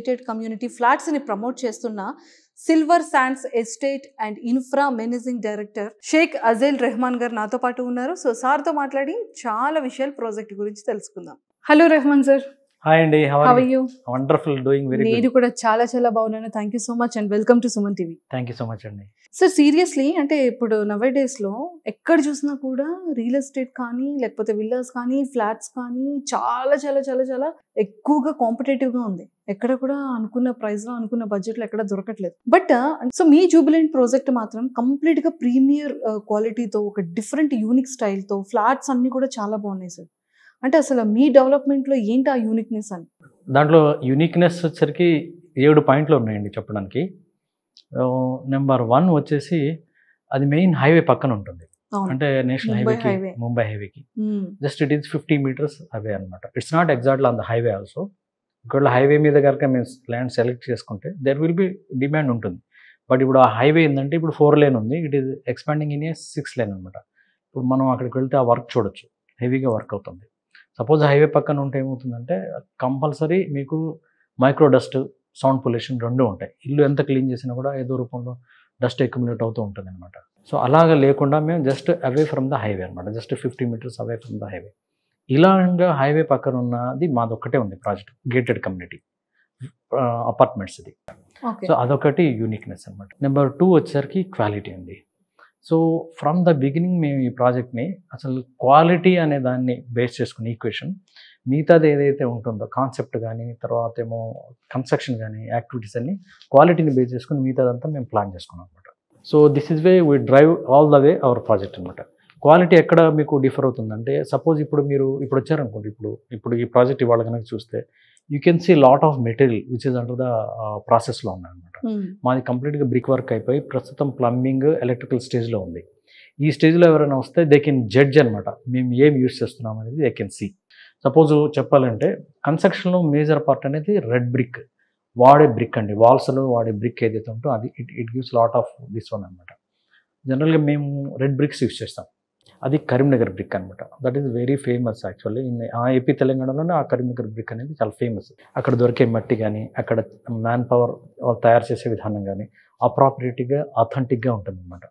Gated community ఫ్లాట్స్ని promote చేస్తున్న silver sands estate and infra managing director Sheikh Azeel Rehman garu నాతో పాటు ఉన్నారు. సో సార్తో మాట్లాడి చాలా విషయాలు ప్రాజెక్ట్ గురించి తెలుసుకుందాం. Hello Rahman sir. హాయ్ అండి, how are you? Wonderful, doing very good. నేను కూడా చాలా బాగున్నాను. Thank you so much and welcome to Suman TV. Thank you so much అండి. సార్ సీరియస్లీ అంటే ఇప్పుడు నవే డేస్లో ఎక్కడ చూసినా కూడా రియల్ ఎస్టేట్ కానీ లేకపోతే విల్లాస్ కానీ ఫ్లాట్స్ కానీ చాలా ఎక్కువగా కాంపిటేటివ్గా ఉంది. ఎక్కడ కూడా అనుకున్న ప్రైస్లో అనుకున్న బడ్జెట్లో ఎక్కడ దొరకట్లేదు. But so me Jubilant project మాత్రం కంప్లీట్గా ప్రీమియర్ క్వాలిటీతో ఒక డిఫరెంట్ యూనిక్ స్టైల్తో ఫ్లాట్స్ అన్నీ కూడా చాలా బాగున్నాయి సార్. అంటే అసలు మీ డెవలప్మెంట్లో ఏంటి ఆ యూనిక్నెస్ అని? దాంట్లో యూనిక్నెస్ వచ్చరికి 7 పాయింట్లు ఉన్నాయండి చెప్పడానికి. నెంబర్ 1 వచ్చేసి అది మెయిన్ హైవే పక్కన ఉంటుంది. అంటే నేషనల్ హైవేకి, ముంబై హైవేకి జస్ట్ ఇట్ ఈస్ 50 meters అవే అనమాట. It's not exactly on the highway also. ఒకవేళ హైవే మీద కనుక మేము ల్యాండ్ సెలెక్ట్ చేసుకుంటే దేర్ విల్ బి డిమాండ్ ఉంటుంది. బట్ ఇప్పుడు ఆ హైవే ఏంటంటే ఇప్పుడు 4 lane ఉంది, it is expanding in a 6 lane అనమాట. ఇప్పుడు మనం అక్కడికి వెళ్తే ఆ వర్క్ చూడొచ్చు, హెవీగా వర్క్ అవుతుంది. సపోజ్ హైవే పక్కన ఉంటే ఏమవుతుందంటే కంపల్సరీ మీకు మైక్రో డస్ట్, సౌండ్ పొల్యూషన్ 2 ఉంటాయి. ఇల్లు ఎంత క్లీన్ చేసినా కూడా ఏదో రూపంలో డస్ట్ అక్యుములేట్ అవుతూ ఉంటుంది అనమాట. సో అలాగా లేకుండా మేము just away from the highway అనమాట, just 50 meters away from the highway. ఇలాగా హైవే పక్కన ఉన్నది మాదొక్కటే ఉంది ప్రాజెక్ట్, గేటెడ్ కమ్యూనిటీ అపార్ట్మెంట్స్ ఇది. సో అదొకటి యూనిక్నెస్ అనమాట. నెంబర్ 2 వచ్చేసరికి క్వాలిటీ ఉంది. సో ఫ్రమ్ ద బిగినింగ్ మేము ఈ ప్రాజెక్ట్ని అసలు క్వాలిటీ అనే దాన్ని బేస్ చేసుకుని ఈక్వేషన్, మిగతాది ఏదైతే ఉంటుందో కాన్సెప్ట్ కానీ తర్వాత ఏమో కన్స్ట్రక్షన్ కానీ యాక్టివిటీస్ అన్ని క్వాలిటీని బేస్ చేసుకుని మిగతాదంతా మేము ప్లాన్ చేసుకున్నాం అనమాట. So this is way we drive all the way our project అనమాట. క్వాలిటీ ఎక్కడ మీకు డిఫర్ అవుతుందంటే సపోజ్ ఇప్పుడు వచ్చారనుకోండి, ఇప్పుడు ఈ ప్రాజెక్ట్ ఇవాళ కనుక చూస్తే you can see lot of material which is under the ప్రాసెస్లో ఉన్నాయన్నమాట. మాది కంప్లీట్గా బ్రిక్ వర్క్ అయిపోయి ప్రస్తుతం ప్లంబింగ్, ఎలక్ట్రికల్ స్టేజ్లో ఉంది. ఈ స్టేజ్లో ఎవరైనా వస్తే దే కెన్ జడ్జ్ అనమాట, మేము ఏం యూజ్ చేస్తున్నాం అనేది దే కెన్ సీ. సపోజ్ చెప్పాలంటే కన్స్ట్రక్షన్లో మేజర్ పార్ట్ అనేది రెడ్ బ్రిక్ వాడే బ్రిక్ అండి. వాల్స్లో వాడే బ్రిక్ ఏదైతే ఉంటో అది it gives lot of this one అనమాట. జనరల్గా మేము రెడ్ బ్రిక్స్ యూజ్ చేస్తాం. అది కరీంనగర్ బ్రిక్ అనమాట. That is very famous actually in AP తెలంగాణలోనే. ఆ కరీంనగర్ బ్రిక్ అనేది చాలా ఫేమస్. అక్కడ దొరికే మట్టి కానీ అక్కడ మ్యాన్ పవర్ తయారు చేసే విధానం కానీ అప్రాపరిటీగా అథెంటిక్గా ఉంటుంది అనమాట.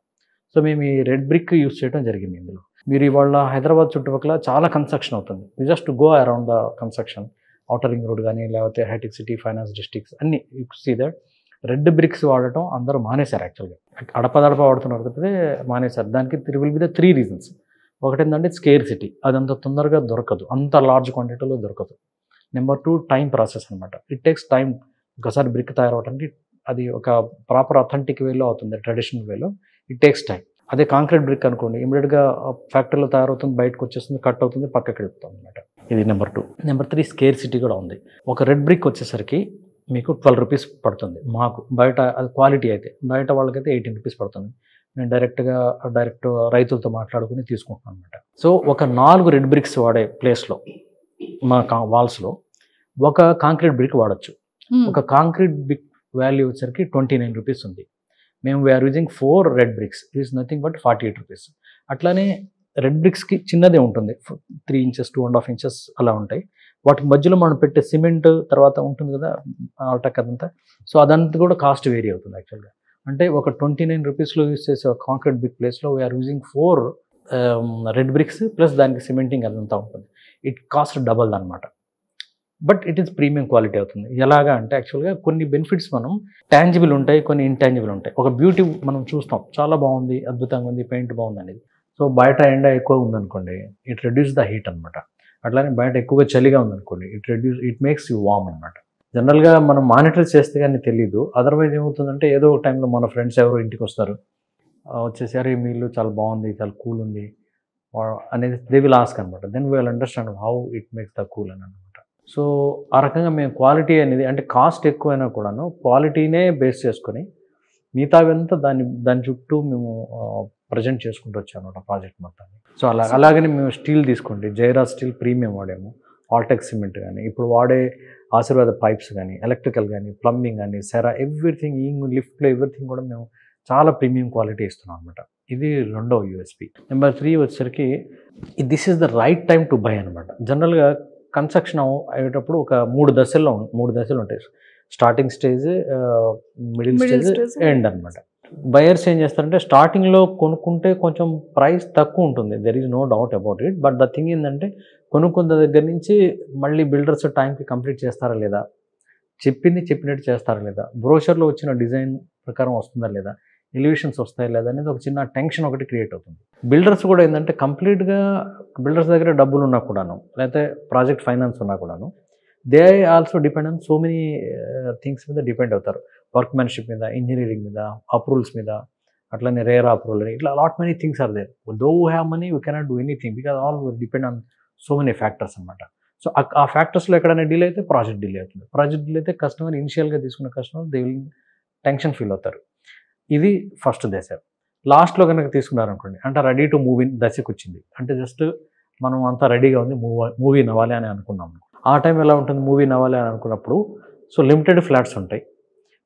సో మేము ఈ రెడ్ బ్రిక్ యూజ్ చేయడం జరిగింది ఇందులో. మీరు ఇవాళ హైదరాబాద్ చుట్టుపక్కల చాలా కన్స్ట్రక్షన్ అవుతుంది. You just go around the construction, outer ring road కానీ లేకపోతే హైటెక్ సిటీ, ఫైనాన్స్ డిస్ట్రిక్ట్స్ అన్ని you see that red bricks వాడటం అందరూ మానేశారు. యాక్చువల్గా అడపదడప వాడుతున్నారు కదా, మానేశారు. దానికి విల్ బి ద 3 reasons. ఒకటి ఏంటంటే స్కేర్ సిటీ, అది అంత తొందరగా దొరకదు, అంత లార్జ్ క్వాంటిటీలో దొరకదు. నెంబర్ 2 టైం ప్రాసెస్ అనమాట. It takes time. ఒకసారి బ్రిక్ తయారవడానికి అది ఒక ప్రాపర్ అథెంటిక్ వేలో అవుతుంది, ట్రెడిషనల్ వేలో. It takes time. అదే కాంక్రీట్ బ్రిక్ అనుకోండి, ఇమీడియట్గా ఫ్యాక్టరీలో తయారవుతుంది, బయటకు వచ్చేస్తుంది, కట్ అవుతుంది, పక్కకి వెళ్తుంది అనమాట. ఇది నెంబర్ 2. నెంబర్ 3 స్కేర్ సిటీ కూడా ఉంది. ఒక రెడ్ బ్రిక్ వచ్చేసరికి మీకు 12 rupees పడుతుంది మాకు. బయట అది క్వాలిటీ అయితే, బయట వాళ్ళకైతే 18 rupees పడుతుంది. నేను డైరెక్ట్ రైతులతో మాట్లాడుకుని తీసుకుంటున్నాను అనమాట. సో ఒక 4 రెడ్ బ్రిక్స్ వాడే ప్లేస్లో మా వాల్స్లో ఒక కాంక్రీట్ బ్రిక్ వాడచ్చు. ఒక కాంక్రీట్ బ్రిక్ వాల్యూ వచ్చేసరికి 29 rupees ఉంది. మేము we're using 4 red bricks, it is nothing but 48 rupees. అట్లానే రెడ్ బ్రిక్స్కి చిన్నదే ఉంటుంది, 3 inches 2.5 inches అలా ఉంటాయి. వాటి మధ్యలో మనం పెట్టే సిమెంట్ తర్వాత ఉంటుంది కదా ఆల్టక్ అదంతా, సో అదంతా కూడా కాస్ట్ వేరీ అవుతుంది యాక్చువల్గా. అంటే ఒక 29 rupeesలో యూజ్ చేసే ఒక కాంక్రీట్ బ్రిక్ ప్లేస్లో we're using 4 red bricks plus దానికి సిమెంటింగ్ అదంతా ఉంటుంది. ఇట్ కాస్ట్ డబల్ అనమాట. But it is premium quality అవుతుంది. ఎలాగా అంటే యాక్చువల్గా కొన్ని బెనిఫిట్స్ మనం టాంజిబుల్ ఉంటాయి, కొన్ని ఇంటాంజిబుల్ ఉంటాయి. ఒక బ్యూటీ మనం చూస్తాం, చాలా బాగుంది, అద్భుతంగా ఉంది, పెయింట్ బాగుంది అనేది. సో బయట ఎండ ఎక్కువ ఉందనుకోండి, ఇట్ రెడ్యూస్ ద హీట్ అనమాట. అట్లానే బయట ఎక్కువగా చలిగా ఉందనుకోండి, ఇట్ మేక్స్ యూ వార్మ్ అనమాట. జనరల్గా మనం మానిటర్ చేస్తే కానీ తెలియదు. అదర్వైజ్ ఏమవుతుందంటే ఏదో ఒక టైంలో మన ఫ్రెండ్స్ ఎవరో ఇంటికి వస్తారు, వచ్చేసి అరే మీ ఇల్లు చాలా బాగుంది, చాలా కూల్ ఉంది అనేది దే విల్ ఆస్క్ అనమాట. Then we will understand how it makes the cool అని అనమాట. సో ఆ రకంగా మేము క్వాలిటీ అనేది, అంటే కాస్ట్ ఎక్కువైనా కూడాను క్వాలిటీనే బేస్ చేసుకొని మిగతావంతా దాని చుట్టూ మేము ప్రజెంట్ చేసుకుంటూ వచ్చాము అనమాట ప్రాజెక్ట్ మొత్తాన్ని. సో అలాగని మేము స్టీల్ తీసుకోండి, జైరా స్టీల్ ప్రీమియం వాడాము, ఆల్టెక్ సిమెంట్ కానీ, ఇప్పుడు వాడే ఆశీర్వాద పైప్స్ కానీ, ఎలక్ట్రికల్ కానీ, ప్లంబింగ్ కానీ, సెరా ఎవ్రీథింగ్, లిఫ్ట్లో ఎవ్రీథింగ్ కూడా మేము చాలా ప్రీమియం క్వాలిటీ ఇస్తున్నాం అనమాట. ఇది రెండో యూఎస్పీ. నెంబర్ 3 వచ్చేసరికి this is the right time to buy అనమాట. జనరల్గా కన్స్ట్రక్షన్ అయ్యేటప్పుడు ఒక 3 దశలు ఉంటాయి. Starting stage, middle Middle stage, stage, end అనమాట. బయర్స్ ఏం చేస్తారంటే స్టార్టింగ్లో కొనుక్కుంటే కొంచెం ప్రైస్ తక్కువ ఉంటుంది, there is no doubt about it. But the thing ఏంటంటే కొనుక్కున్న దగ్గర నుంచి మళ్ళీ బిల్డర్స్ టైంకి కంప్లీట్ చేస్తారా లేదా, చెప్పినట్టు చేస్తారా లేదా, బ్రోషర్లో వచ్చిన డిజైన్ ప్రకారం వస్తుందా లేదా, ఎలివేషన్స్ వస్తాయా లేదా అనేది ఒక చిన్న టెన్షన్ ఒకటి క్రియేట్ అవుతుంది. బిల్డర్స్ కూడా ఏంటంటే కంప్లీట్గా బిల్డర్స్ దగ్గర డబ్బులు ఉన్నా కూడాను, లేకపోతే ప్రాజెక్ట్ ఫైనాన్స్ ఉన్నా కూడాను, they also depend on so many things మీద డిపెండ్ అవుతారు. వర్క్మెన్షిప్ మీద, ఇంజనీరింగ్ మీద, అప్రూవల్స్ మీద, అట్లనే రేర్ అప్రూవల్ అని, ఇట్లా lot many things are there. Though have money we cannot do anything because all depend on so many factors అనమాట. So ఆ ఫ్యాక్టర్స్లో ఎక్కడైనా డిలే అయితే ప్రాజెక్ట్ డిలే అవుతుంది. ప్రాజెక్ట్ డిలే అయితే కస్టమర్ ఇనిషియల్గా తీసుకున్న customer they will tension feel అవుతారు. ఇది ఫస్ట్ దశ. లాస్ట్లో కనుక తీసుకున్నారనుకోండి, అంటే రెడీ టు మూవ్ ఇన్ దశకు వచ్చింది, అంటే జస్ట్ మనం అంతా రెడీగా ఉంది, మూవీ నవ్వాలి అని అనుకున్నాం. ఆ టైం ఎలా ఉంటుంది, మూవీ నవ్వాలి అని అనుకున్నప్పుడు సో లిమిటెడ్ ఫ్లాట్స్ ఉంటాయి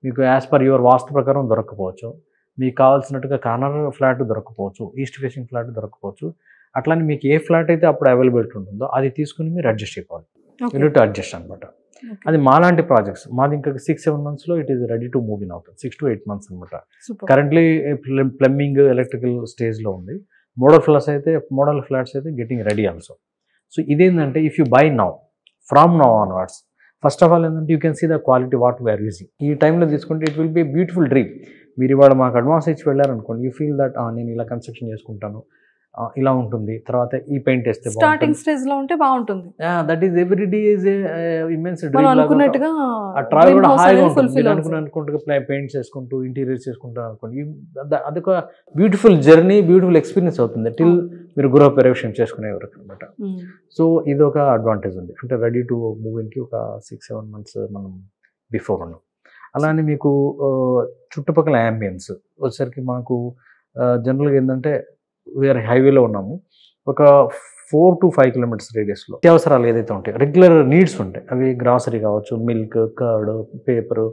మీకు, యాజ్ పర్ యువర్ వాస్తు ప్రకారం దొరకకపోవచ్చు, మీకు కావాల్సినట్టుగా కార్నర్ ఫ్లాట్ దొరకకపోవచ్చు, ఈస్ట్ ఫేసింగ్ ఫ్లాట్ దొరకకపోవచ్చు. అట్లానే మీకు ఏ ఫ్లాట్ అయితే అప్పుడు అవైలబిలిటీ ఉంటుందో అది తీసుకుని మీరు అడ్జస్ట్ అయిపోవాలి, యూనిట్ టు అడ్జస్ట్ అనమాట. అది మాలాంటి ప్రాజెక్ట్స్, మాది ఇంకా 6-7 monthsలో it is ready to move in అవుతుంది. 6 to 8 months అనమాట. కరెంట్లీ ప్లంబింగ్, ఎలక్ట్రికల్ స్టేజ్లో ఉంది. మోడల్ ఫ్లాట్స్ అయితే గెటింగ్ రెడీ ఆల్సో. సో ఇదేంటంటే if you buy now, from now onwards, first of all ఏంటంటే you can see the quality what we are using. ఈ టైంలో తీసుకుంటే it will be beautiful dream. మీరు ఇవాళ మాకు అడ్వాన్స్ ఇచ్చి వెళ్ళారనుకోండి, యూ ఫీల్ దట్ నేను ఇలా కన్స్ట్రక్షన్ చేసుకుంటాను, ఇలా ఉంటుంది, తర్వాత ఈ పెయింట్ వేస్తే స్టార్టింగ్ స్టేజ్ లో ఉంటే బాగుంటుంది. That is every day is immense మనం అనుకున్నట్టుగా ఆ ట్రావెల్ కూడా హాయిగా ఉంటుంది. మీరు అనుకున్నట్టుగా పెయింట్స్ వేసుకుంటూ ఇంటీరియర్స్ చేసుకుంటారు అనుకోండి, అదొక బ్యూటిఫుల్ జర్నీ, బ్యూటిఫుల్ ఎక్స్పీరియన్స్ అవుతుంది టిల్ మీరు గృహ ప్రవేశం చేసుకునే వరకు అనమాట. సో ఇది ఒక అడ్వాంటేజ్ ఉంది, అంటే రెడీ టు మూవ్ ఇన్కి ఒక 6-7 months మనం బిఫోర్ ఉన్నాం. అలానే మీకు చుట్టుపక్కల యాంబియన్స్ వచ్చేసరికి మాకు జనరల్గా ఏంటంటే వీఆర్ హైవేలో ఉన్నాము, ఒక 4 to 5 kilometers రేడియస్లో అత్యవసరాలు ఏదైతే ఉంటాయి, రెగ్యులర్ నీడ్స్ ఉంటాయి, అవి గ్రాసరీ కావచ్చు, మిల్క్, కర్డ్, పేపర్,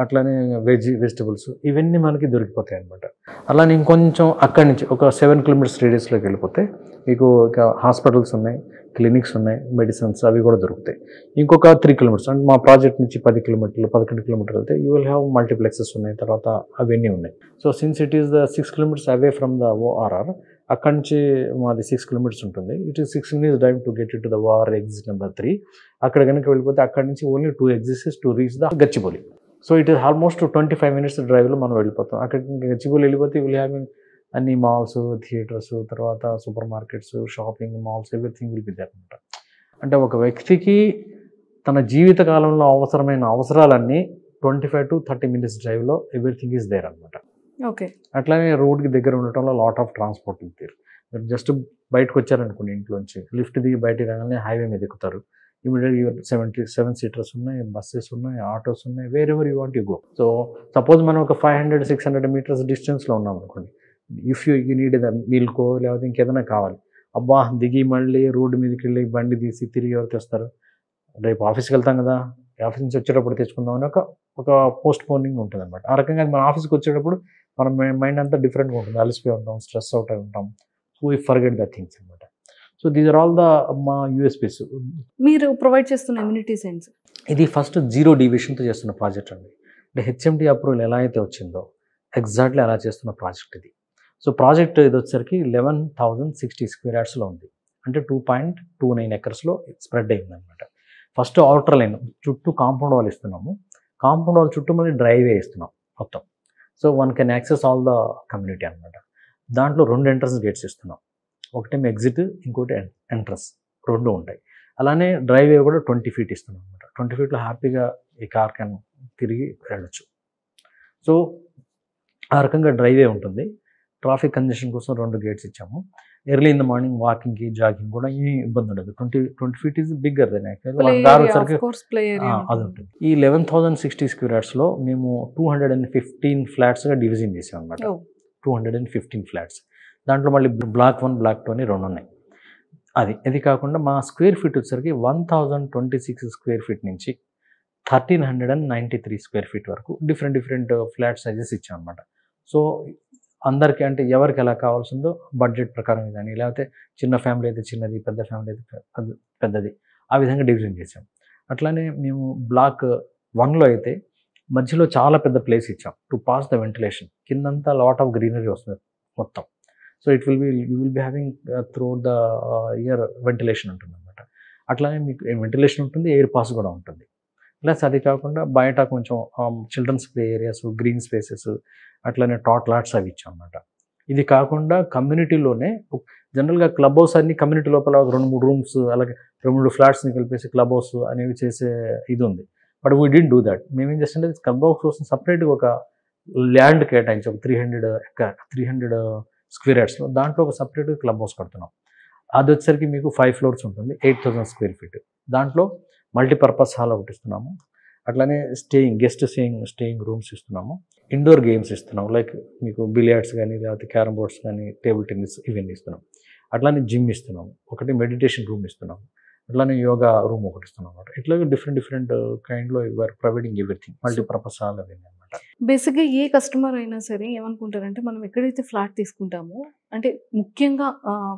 అట్లానే వెజిటబుల్స్, ఇవన్నీ మనకి దొరికిపోతాయి అనమాట. అలానే ఇంకొంచెం అక్కడి నుంచి ఒక 7 kilometers రేడియస్లోకి వెళ్ళిపోతే మీకు ఇక హాస్పిటల్స్ ఉన్నాయి, క్లినిక్స్ ఉన్నాయి, మెడిసిన్స్ అవి కూడా దొరుకుతాయి. ఇంకొక 3 kilometers అంటే మా ప్రాజెక్ట్ నుంచి 10 kilometers 11 kilometers వెళ్తే యూ విల్ హ్యావ్ మల్టీప్లెక్సెస్ ఉన్నాయి, తర్వాత అవన్నీ ఉన్నాయి. So since it is the 6 kilometers away from the ORR, అక్కడి నుంచి మాది 6 kilometers ఉంటుంది. It is 6 minutes drive to get to the ORR exit number 3. అక్కడ కనుక వెళ్ళిపోతే అక్కడి నుంచి only 2 exits to reach the Gachibowli. So it is almost 25 minutes డ్రైవ్లో మనం వెళ్ళిపోతాం. అక్కడికి గచ్చిబౌలి వెళ్ళిపోతే విల్ హ్యావ్ అన్ని మాల్స్, థియేటర్స్, తర్వాత super markets, shopping malls, everything will be there అనమాట. అంటే ఒక వ్యక్తికి తన జీవిత కాలంలో అవసరమైన అవసరాలన్నీ 25 to 30 minutes డ్రైవ్లో ఎవ్రీథింగ్ ఈజ్ దేర్ అనమాట. ఓకే. అట్లానే రోడ్కి దగ్గర ఉండటంలో లాట్ ఆఫ్ ట్రాన్స్పోర్ట్ ఉంది. మీరు జస్ట్ బయటకు వచ్చారనుకోండి, ఇంట్లోంచి లిఫ్ట్ దిగి బయటకు రాగానే హైవే మీద ఎక్కుతారు, ఇమీడియట్గా 7 seaters ఉన్నాయి, బస్సెస్ ఉన్నాయి, ఆటోస్ ఉన్నాయి, wear ever you want you go. So suppose మనం ఒక 500-600 meters డిస్టెన్స్లో ఉన్నాం అనుకోండి, ఇఫ్ యూ నీడ్ మిల్కో లేకపోతే ఇంకేదైనా కావాలి, అబ్బా దిగి మళ్ళీ రోడ్డు మీదకి వెళ్ళి బండి తీసి తిరిగి ఎవరు తెస్తారు, రేపు ఆఫీస్కి వెళ్తాం కదా, ఆఫీస్ నుంచి వచ్చేటప్పుడు తెచ్చుకుందాం అని ఒక పోస్ట్ పోనింగ్ ఉంటుంది అనమాట. ఆ రకంగా మన ఆఫీస్కి వచ్చేటప్పుడు మన మైండ్ అంతా డిఫరెంట్గా ఉంటుంది, అలసిపోయి ఉంటాం, స్ట్రెస్ అవుట్ అయి ఉంటాం. So we forget the things అనమాట. So these are all the మా యూఎస్పీస్. మీరు ప్రొవైడ్ చేస్తున్న ఎమ్యూనిటీస్ ఏంటి? ఇది ఫస్ట్ 0 deviationతో చేస్తున్న ప్రాజెక్ట్ అండి. అంటే HMD అప్రూవల్ ఎలా అయితే వచ్చిందో ఎగ్జాక్ట్లీ అలా చేస్తున్న ప్రాజెక్ట్ ఇది. సో ప్రాజెక్ట్ ఇది వచ్చేసరికి 11,060 square yardsలో ఉంది, అంటే 2.29 acresలో స్ప్రెడ్ అయింది అనమాట. ఫస్ట్ అవుటర్ లైన్ చుట్టూ కాంపౌండ్ వాల్ ఇస్తున్నాము, కాంపౌండ్ వాల్ చుట్టూ మళ్ళీ డ్రైవే ఇస్తున్నాం మొత్తం. So one can access all the community అనమాట. దాంట్లో 2 entrance gates ఇస్తున్నాం, ఒకటేమో ఎగ్జిట్, ఇంకోటి ఎంట్రన్స్, 2 ఉంటాయి. అలానే డ్రైవే కూడా 20 feet ఇస్తున్నాం అనమాట. 20 feetలో హ్యాపీగా ఈ కార్ క్యాన్ తిరిగి వెళ్ళచ్చు. సో ఆ రకంగా డ్రైవే ఉంటుంది. ట్రాఫిక్ కంజెషన్ కోసం 2 gates ఇచ్చాము. ఎర్లీ ఇన్ ద మార్నింగ్ వాకింగ్కి, జాగింగ్ కూడా ఏమి ఇబ్బంది ఉండదు. 20 feet is bigger than actually అది ఉంటుంది. ఈ 11,060 square yardsలో మేము 215 ఫ్లాట్స్గా డివిజన్ చేసాం అనమాట. 215 flats. దాంట్లో మళ్ళీ బ్లాక్ 1, బ్లాక్ 2 అని 2 ఉన్నాయి. ఇది కాకుండా మా స్క్వేర్ ఫీట్ వచ్చేసరికి 1026 square feet నుంచి 1393 square feet వరకు డిఫరెంట్ ఫ్లాట్ సైజెస్ ఇచ్చాం అనమాట. సో అందరికీ అంటే ఎవరికి ఎలా కావాల్సిందో బడ్జెట్ ప్రకారం కానీ, లేకపోతే చిన్న ఫ్యామిలీ అయితే చిన్నది, పెద్ద ఫ్యామిలీ అయితే పెద్దది, ఆ విధంగా డివిజన్ చేసాం. అట్లానే మేము బ్లాక్ 1లో అయితే మధ్యలో చాలా పెద్ద ప్లేస్ ఇచ్చాం టు పాస్ ద వెంటిలేషన్. కిందంతా లాట్ ఆఫ్ గ్రీనరీ వస్తుంది మొత్తం. So it will be you will be having through the year ventilation ఉంటుందన్నమాట. అట్లానే మీకు వెంటిలేషన్ ఉంటుంది, ఎయిర్ పాస్ కూడా ఉంటుంది. ప్లస్ అది కాకుండా బయట కొంచెం children's play areas, green spaces, అట్లానే టాట్ లాట్స్ అవి ఇచ్చాం అన్నమాట. ఇది కాకుండా కమ్యూనిటీలోనే జనరల్గా క్లబ్ హౌస్ అన్ని కమ్యూనిటీ లోపల 2-3 రూమ్స్, అలాగే 2-3 ఫ్లాట్స్ని కలిపేసి క్లబ్ హౌస్ అనేవి చేసే ఇది ఉంది. But we didn't do that. మేమేం చేస్తుంటే క్లబ్ హౌస్ కోసం సపరేట్గా ఒక ల్యాండ్ కేటాయించి ఒక 300 స్క్వేర్ యార్డ్స్లో దాంట్లో ఒక సపరేట్గా క్లబ్ హౌస్ కడుతున్నాం. అది వచ్చేసరికి మీకు 5 ఫ్లోర్స్ ఉంటుంది, 8,000 స్క్వేర్ ఫీట్. దాంట్లో మల్టీపర్పస్ హాల్ ఒకటి ఇస్తున్నాము. అట్లానే గెస్ట్ స్టేయింగ్ రూమ్స్ ఇస్తున్నాము. ఇండోర్ గేమ్స్ ఇస్తున్నాం, లైక్ మీకు బిలియార్డ్స్ కానీ, లేకపోతే క్యారమ్ బోర్డ్స్ కానీ, టేబుల్ టెన్నిస్ ఇవన్నీ ఇస్తున్నాం. అట్లానే జిమ్ ఇస్తున్నాము, ఒకటి మెడిటేషన్ రూమ్ ఇస్తున్నాము, అట్లానే యోగా రూమ్ ఒకటి ఇస్తున్నాం అనమాట. ఇట్లా డిఫరెంట్ కైండ్లో you are providing everything, multipurpose hall అవన్నీ అనమాట. బేసిక్గా ఏ కస్టమర్ అయినా సరే ఏమనుకుంటారంటే, మనం ఎక్కడైతే ఫ్లాట్ తీసుకుంటామో, అంటే ముఖ్యంగా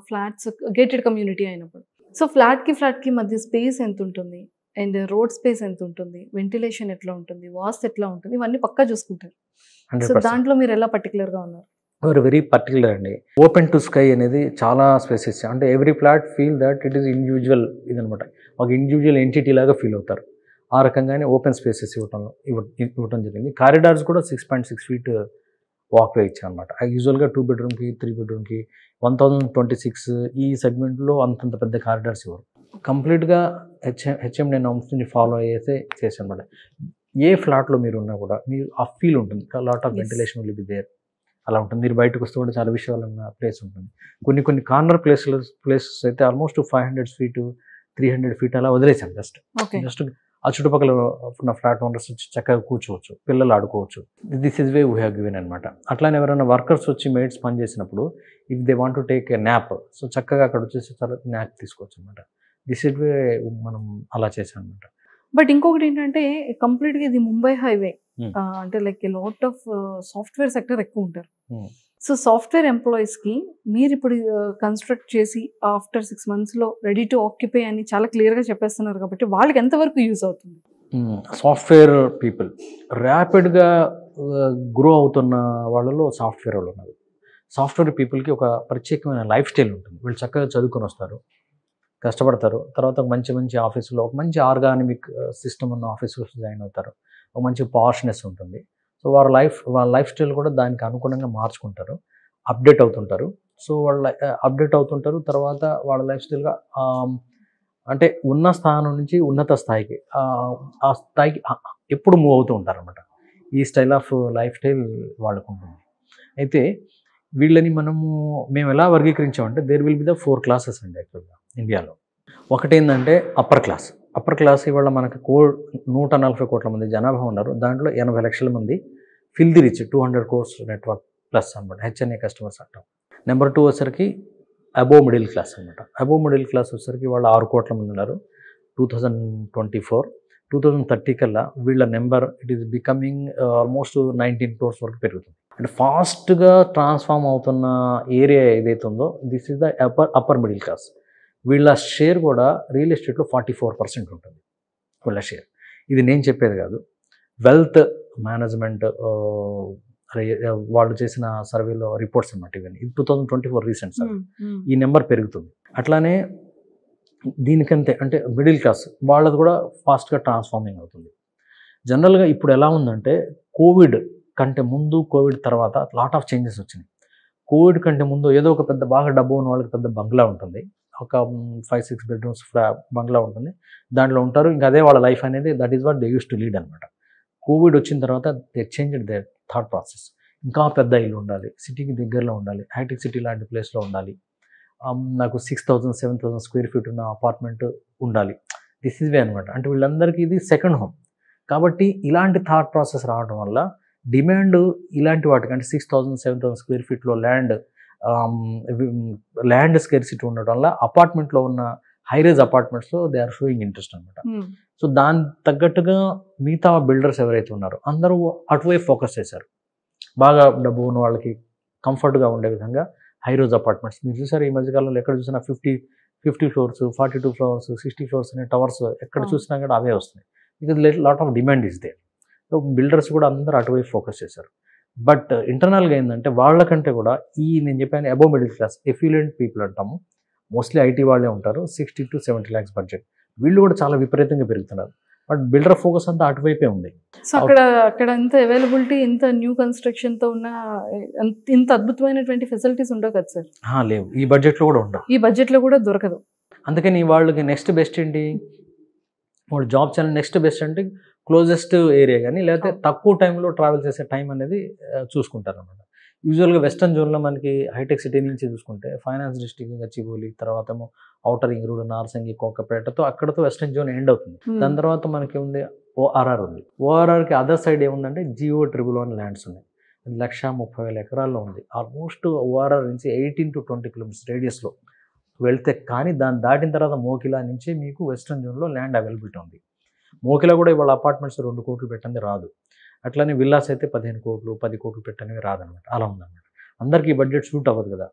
ఫ్లాట్స్ గేటెడ్ కమ్యూనిటీ అయినప్పుడు, సో ఫ్లాట్కి మధ్య స్పేస్ ఎంత ఉంటుంది, అండ్ రోడ్ స్పేస్ ఎంత ఉంటుంది, వెంటిలేషన్ ఎట్లా ఉంటుంది, వాస్తు ఎట్లా ఉంటుంది, ఇవన్నీ పక్కా చూసుకుంటారు. సో దాంట్లో మీరు ఎలా పర్టికులర్గా ఉన్నారు? వెరీ పర్టికులర్ అండి. ఓపెన్ టు స్కై అనేది చాలా స్పేసెస్, అంటే every flat feel that it is individual ఇదనమాట. ఒక ఇండివిజువల్ ఎంటిటీ లాగా ఫీల్ అవుతారు. ఆ రకంగానే ఓపెన్ స్పేసెస్ ఇవ్వటం జరిగింది. కారిడార్స్ కూడా 6.6 feet వాక్వే ఇచ్చాం అనమాట. యూజువల్గా 2 bedroomకి 3 bedroomకి 1026 ఈ సెగ్మెంట్లో అంతంత పెద్ద కారిడార్స్ ఇవ్వరు. కంప్లీట్గా హెచ్ఎండి నామ్స్ని ఫాలో అయ్యేసే చేశాను అనమాట. ఏ ఫ్లాట్లో మీరు ఉన్నా కూడా మీరు ఆ ఫీల్ ఉంటుంది, lot of ventilation will be there, అలా ఉంటుంది. మీరు బయటకు వస్తే కూడా చాలా విషయాలు ఉన్న ప్లేస్ ఉంటుంది. కొన్ని కార్నర్ ప్లేసెస్ అయితే ఆల్మోస్ట్ 500 feet 300 feet అలా వదిలేసాం. జస్ట్ ఆ చుట్టుపక్కల ఉన్న ఫ్లాట్ ఓనర్స్ వచ్చి చక్కగా కూర్చోవచ్చు, పిల్లలు ఆడుకోవచ్చు. This is way we have given అనమాట. అట్లానే ఎవరైనా వర్కర్స్ వచ్చి మెయిడ్స్ పని చేసినప్పుడు if they want to take a nap, so చక్కగా అక్కడ వచ్చేసి చాలా న్యాప్ తీసుకోవచ్చు అనమాట. దిస్ ఇస్ వే మనం అలా చేసాం అనమాట. బట్ ఇంకొకటి ఏంటంటే, కంప్లీట్గా ఇది ముంబై హైవే, అంటే like lot of software sector ఎక్కువ ఉంటారు. సో సాఫ్ట్వేర్ ఎంప్లాయీస్కి మీరు ఇప్పుడు కన్స్ట్రక్ట్ చేసి ఆఫ్టర్ 6 monthsలో రెడీ టు ఆక్యుపై అని చాలా క్లియర్గా చెప్పేస్తున్నారు కాబట్టి వాళ్ళకి ఎంతవరకు యూజ్ అవుతుంది? సాఫ్ట్వేర్ పీపుల్ ర్యాపిడ్గా గ్రో అవుతున్న వాళ్ళలో సాఫ్ట్వేర్ వాళ్ళు ఉన్నారు. సాఫ్ట్వేర్ పీపుల్కి ఒక ప్రత్యేకమైన లైఫ్ స్టైల్ ఉంటుంది. వీళ్ళు చక్కగా చదువుకొని వస్తారు, కష్టపడతారు, తర్వాత ఒక మంచి ఆఫీసులో ఒక మంచి ఆర్గానిక్ సిస్టమ్ ఉన్న ఆఫీసులో జాయిన్ అవుతారు. ఒక మంచి పాష్నెస్ ఉంటుంది. సో వాళ్ళ లైఫ్ స్టైల్ కూడా దానికి అనుగుణంగా మార్చుకుంటారు, అప్డేట్ అవుతుంటారు. సో అప్డేట్ అవుతుంటారు. తర్వాత వాళ్ళ లైఫ్ స్టైల్గా అంటే ఉన్న స్థానం నుంచి ఉన్నత స్థాయికి, ఆ స్థాయికి ఎప్పుడు మూవ్ అవుతూ ఉంటారు అనమాట. ఈ స్టైల్ ఆఫ్ లైఫ్ స్టైల్ వాళ్ళకు ఉంటుంది. అయితే వీళ్ళని మేము ఎలా వర్గీకరించామంటే, there will be the 4 classes అండి యాక్చువల్గా ఇండియాలో. ఒకటేంటంటే అప్పర్ క్లాస్ ఇవాళ మనకు 140 కోట్ల మంది జనాభా ఉన్నారు. దాంట్లో 80 లక్షల మంది filthy rich 200 crores network plus అనమాట, హెచ్ఎన్ఏ కస్టమర్స్ అంటాం. నెంబర్ 2 వచ్చేసరికి అబోవ్ మిడిల్ క్లాస్ అనమాట. అబోవ్ మిడిల్ క్లాస్ వచ్చేసరికి వాళ్ళు 6 కోట్ల మంది ఉన్నారు 2024. 2030 కల్లా వీళ్ళ number it is becoming almost 19 crores వరకు పెరుగుతుంది. అంటే ఫాస్ట్గా ట్రాన్స్ఫార్మ్ అవుతున్న ఏరియా ఏదైతే ఉందో this is the upper middle class. వీళ్ళ షేర్ కూడా రియల్ ఎస్టేట్లో 44% ఉంటుంది వీళ్ళ షేర్. ఇది నేను చెప్పేది కాదు, వెల్త్ మేనేజ్మెంట్ వాళ్ళు చేసిన సర్వేలో రిపోర్ట్స్ అన్నమాట ఇవన్నీ. 2024 రీసెంట్ సర్వే. ఈ నెంబర్ పెరుగుతుంది. అట్లానే దీనికంతే అంటే మిడిల్ క్లాస్ వాళ్ళది కూడా ఫాస్ట్గా ట్రాన్స్ఫార్మింగ్ అవుతుంది. జనరల్గా ఇప్పుడు ఎలా ఉందంటే, కోవిడ్ కంటే ముందు కోవిడ్ తర్వాత లాట్ ఆఫ్ చేంజెస్ వచ్చినాయి. కోవిడ్ కంటే ముందు ఏదో ఒక పెద్ద బాగా డబ్బు ఉన్న వాళ్ళకి పెద్ద బంగ్లా ఉంటుంది, ఒక 5-6 bedrooms బంగ్లా ఉంటుంది, దాంట్లో ఉంటారు. ఇంకా అదే వాళ్ళ లైఫ్ అనేది, that is what they use to lead అనమాట. కోవిడ్ వచ్చిన తర్వాత they changed there thought process. ఇంకా పెద్ద ఇల్లు ఉండాలి, సిటీకి దగ్గరలో ఉండాలి, హైటెక్ సిటీ లాంటి ప్లేస్లో ఉండాలి, నాకు 6,000-7,000 square feet ఉన్న అపార్ట్మెంట్ ఉండాలి. దిస్ ఈజ్ వే అనమాట. అంటే వీళ్ళందరికీ ఇది సెకండ్ హోమ్. కాబట్టి ఇలాంటి థాట్ ప్రాసెస్ రావడం వల్ల డిమాండ్ ఇలాంటి వాటికి, అంటే 6,000-7,000 square feetలో ల్యాండ్ స్కేర్సిటీ ఉండడం వల్ల అపార్ట్మెంట్లో ఉన్న హైరేజ్ అపార్ట్మెంట్స్లో దే ఆర్ షోయింగ్ ఇంట్రెస్ట్ అనమాట. సో దాని తగ్గట్టుగా మిగతా బిల్డర్స్ ఎవరైతే ఉన్నారో అందరూ అటువైపు ఫోకస్ చేశారు. బాగా డబ్బు ఉన్న వాళ్ళకి కంఫర్ట్గా ఉండే విధంగా హైరేజ్ అపార్ట్మెంట్స్ మీరు చూసారు ఈ మధ్యకాలంలో. ఎక్కడ చూసినా 50 floors, 42 floors, 60 floors అనే టవర్స్ ఎక్కడ చూసినా కూడా అవే వస్తున్నాయి. Because lot of demand is they. So builders కూడా అందరూ అటువైపు ఫోకస్ చేశారు. బట్ ఇంటర్నల్గా ఏంటంటే వాళ్ళకంటే కూడా నేను చెప్పాను అబోవ్ మిడిల్ క్లాస్ ఎఫిలియంట్ పీపుల్ అంటాము, మోస్ట్లీ ఐటీ వాళ్ళే ఉంటారు, 60 to 70 lakhs బడ్జెట్, వీళ్ళు కూడా చాలా విపరీతంగా పెరుగుతున్నారు. బట్ బిల్డర్ ఫోకస్ అంతా అటువైపే ఉంది. సో అక్కడ ఎంత అవైలబిలిటీ, ఎంత న్యూ కన్స్ట్రక్షన్తో ఉన్న ఇంత అద్భుతమైనటువంటి ఫెసిలిటీస్ ఉండవు కదా సార్? లేవు, ఈ బడ్జెట్లో కూడా ఉండవు, ఈ బడ్జెట్లో కూడా దొరకదు. అందుకని వాళ్ళకి నెక్స్ట్ బెస్ట్ ఏంటి, వాళ్ళు జాబ్ చేయాలి, నెక్స్ట్ బెస్ట్ అంటే క్లోజెస్ట్ ఏరియా కానీ లేకపోతే తక్కువ టైంలో ట్రావెల్ చేసే టైం అనేది చూసుకుంటారు అనమాట. యూజువల్గా వెస్టర్న్ జోన్లో మనకి హైటెక్ సిటీ నుంచి చూసుకుంటే ఫైనాన్స్ డిస్ట్రిక్ట్, గచ్చిబౌలి, తర్వాత ఏమో ఔటర్ రింగ్ రోడ్, నార్సింగి, కోకపేటతో అక్కడతో వెస్టర్న్ జోన్ ఎండ్ అవుతుంది. దాని తర్వాత మనకి ఉంది ఓఆర్ఆర్ ఉంది. ఓఆర్ఆర్కి అదర్ సైడ్ ఏముందంటే GO111 ల్యాండ్స్ ఉన్నాయి, 130,000 ఎకరాల్లో ఉంది. ఆల్మోస్ట్ ఓఆర్ఆర్ నుంచి 18 to 20 kilometers రేడియస్లో వెళ్తే, కానీ దాన్ని దాటిన తర్వాత మోకిలా నుంచి మీకు వెస్టర్న్ జోన్లో ల్యాండ్ అవైలబిలిటీ ఉంది. మోకిలా కూడా ఇవాళ అపార్ట్మెంట్స్ 2 కోట్లు పెట్టండి రాదు, అట్లానే విల్లాస్ అయితే 15 కోట్లు 10 కోట్లు పెట్టనివి రాదనమాట. అలా ఉందన్నమాట. అందరికీ బడ్జెట్ సూట్ అవ్వదు కదా.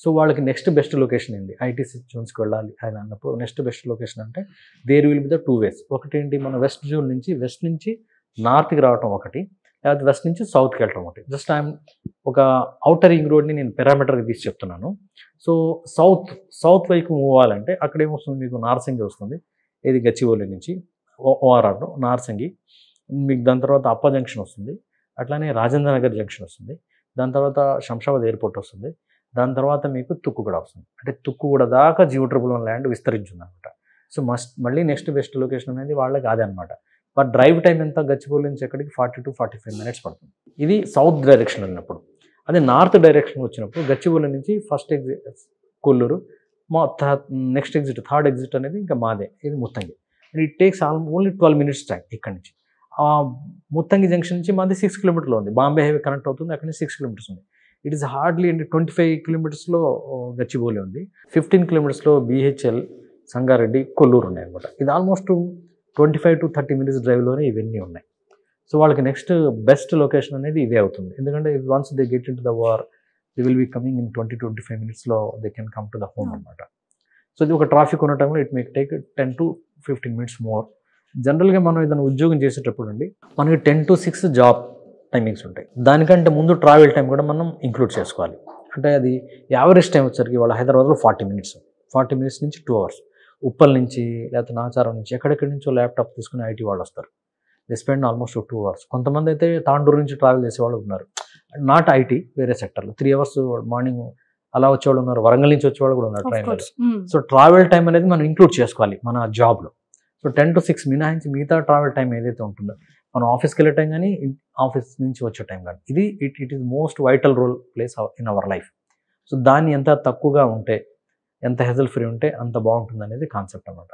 సో వాళ్ళకి నెక్స్ట్ బెస్ట్ లొకేషన్ ఏంటి, ఐటీ జోన్స్కి వెళ్ళాలి అని అన్నప్పుడు నెక్స్ట్ బెస్ట్ లొకేషన్ అంటే there will be the 2 ways. ఒకటి ఏంటి, మన వెస్ట్ నుంచి నార్త్కి రావటం ఒకటి, లేకపోతే వెస్ట్ నుంచి సౌత్కి వెళ్ళటం ఒకటి. జస్ట్ ఒక ఔటర్ రింగ్ రోడ్ని నేను పారామీటర్కి తీసి చెప్తున్నాను. సో సౌత్ వైపు మూవ్ అవ్వాలంటే అక్కడ ఏమొస్తుంది, మీకు నార్సింగి వస్తుంది, ఇది గచ్చిబౌలి నుంచి ఓఆర్ఆర్లో నార్సింగి, మీకు దాని తర్వాత అప్ప జంక్షన్ వస్తుంది, అట్లానే రాజేంద్ర నగర్ జంక్షన్ వస్తుంది, దాని తర్వాత శంషాబాద్ ఎయిర్పోర్ట్ వస్తుంది, దాని తర్వాత మీకు తుక్కుగూడ వస్తుంది. అంటే తుక్కుగూడ దాకా GO111 ల్యాండ్ విస్తరించింది అనమాట. సో మళ్ళీ నెక్స్ట్ బెస్ట్ లొకేషన్ అనేది వాళ్ళకి అదే అనమాట. బట్ డ్రైవ్ టైం ఎంత, గచ్చిబౌలి నుంచి ఎక్కడికి 40 to 45 minutes పడుతుంది. ఇది సౌత్ డైరెక్షన్ వెళ్ళినప్పుడు. అదే నార్త్ డైరెక్షన్ వచ్చినప్పుడు గచ్చిబౌలి నుంచి first exit Kollur, next exit third exit అనేది ఇంకా మాదే, ఇది Muthangi. It takes only 12 minutes time ఇక్కడ నుంచి. ముత్తంగి జంక్షన్ నుంచి మాది 6 kilometers ఉంది, బాంబే హైవే కనెక్ట్ అవుతుంది, అక్కడ నుంచి 6 kilometers ఉంది. It is hardly 25 kilometers Gachibowli ఉంది, 15 kilometers BHL, సంగారెడ్డి, కొల్లూరు ఉన్నాయి అనమాట. ఇది ఆల్మోస్ట్ 25 to 30 minutes డ్రైవ్లోనే ఇవన్నీ ఉన్నాయి. సో వాళ్ళకి నెక్స్ట్ బెస్ట్ లొకేషన్ అనేది ఇదే అవుతుంది. ఎందుకంటే once they get in to the war they will be coming in 20-25 minutes they can come to the home అనమాట. సో ఇది ఒక ట్రాఫిక్ ఉన్న టైంలో it make take 10 to 15 minutes more. జనరల్గా మనం ఏదైనా ఉద్యోగం చేసేటప్పుడు అండి మనకి 10 to 6 జాబ్ టైమింగ్స్ ఉంటాయి. దానికంటే ముందు ట్రావెల్ టైం కూడా మనం ఇంక్లూడ్ చేసుకోవాలి. అంటే అది యావరేజ్ టైం వచ్చేసరికి వాళ్ళ హైదరాబాద్లో 40 minutes నుంచి 2 hours. ఉప్పల్ నుంచి లేకపోతే నాచారం నుంచి ఎక్కడెక్కడి నుంచో ల్యాప్టాప్ తీసుకుని ఐటీ వాళ్ళు వస్తారు. They spend almost 2 hours. కొంతమంది అయితే తాండూరు నుంచి ట్రావెల్ చేసేవాళ్ళు ఉన్నారు, నాట్ ఐటీ, వేరే సెక్టర్లో 3 hours మార్నింగ్ అలా వచ్చేవాళ్ళు ఉన్నారు, వరంగల్ నుంచి వచ్చేవాళ్ళు కూడా ఉన్నారు ట్రైన్లో. సో ట్రావెల్ టైం అనేది మనం ఇంక్లూడ్ చేసుకోవాలి మన జాబ్లో. సో 10 to 6 మినహాయించి మిగతా ట్రావెల్ టైం ఏదైతే ఉంటుందో మనం ఆఫీస్కి వెళ్ళే టైం కానీ ఆఫీస్ నుంచి వచ్చే టైం కానీ ఇది it is most vital role plays in our life. So దాన్ని ఎంత తక్కువగా ఉంటే, ఎంత హెజల్ ఫ్రీ ఉంటే అంత బాగుంటుంది అనేది కాన్సెప్ట్ అన్నమాట.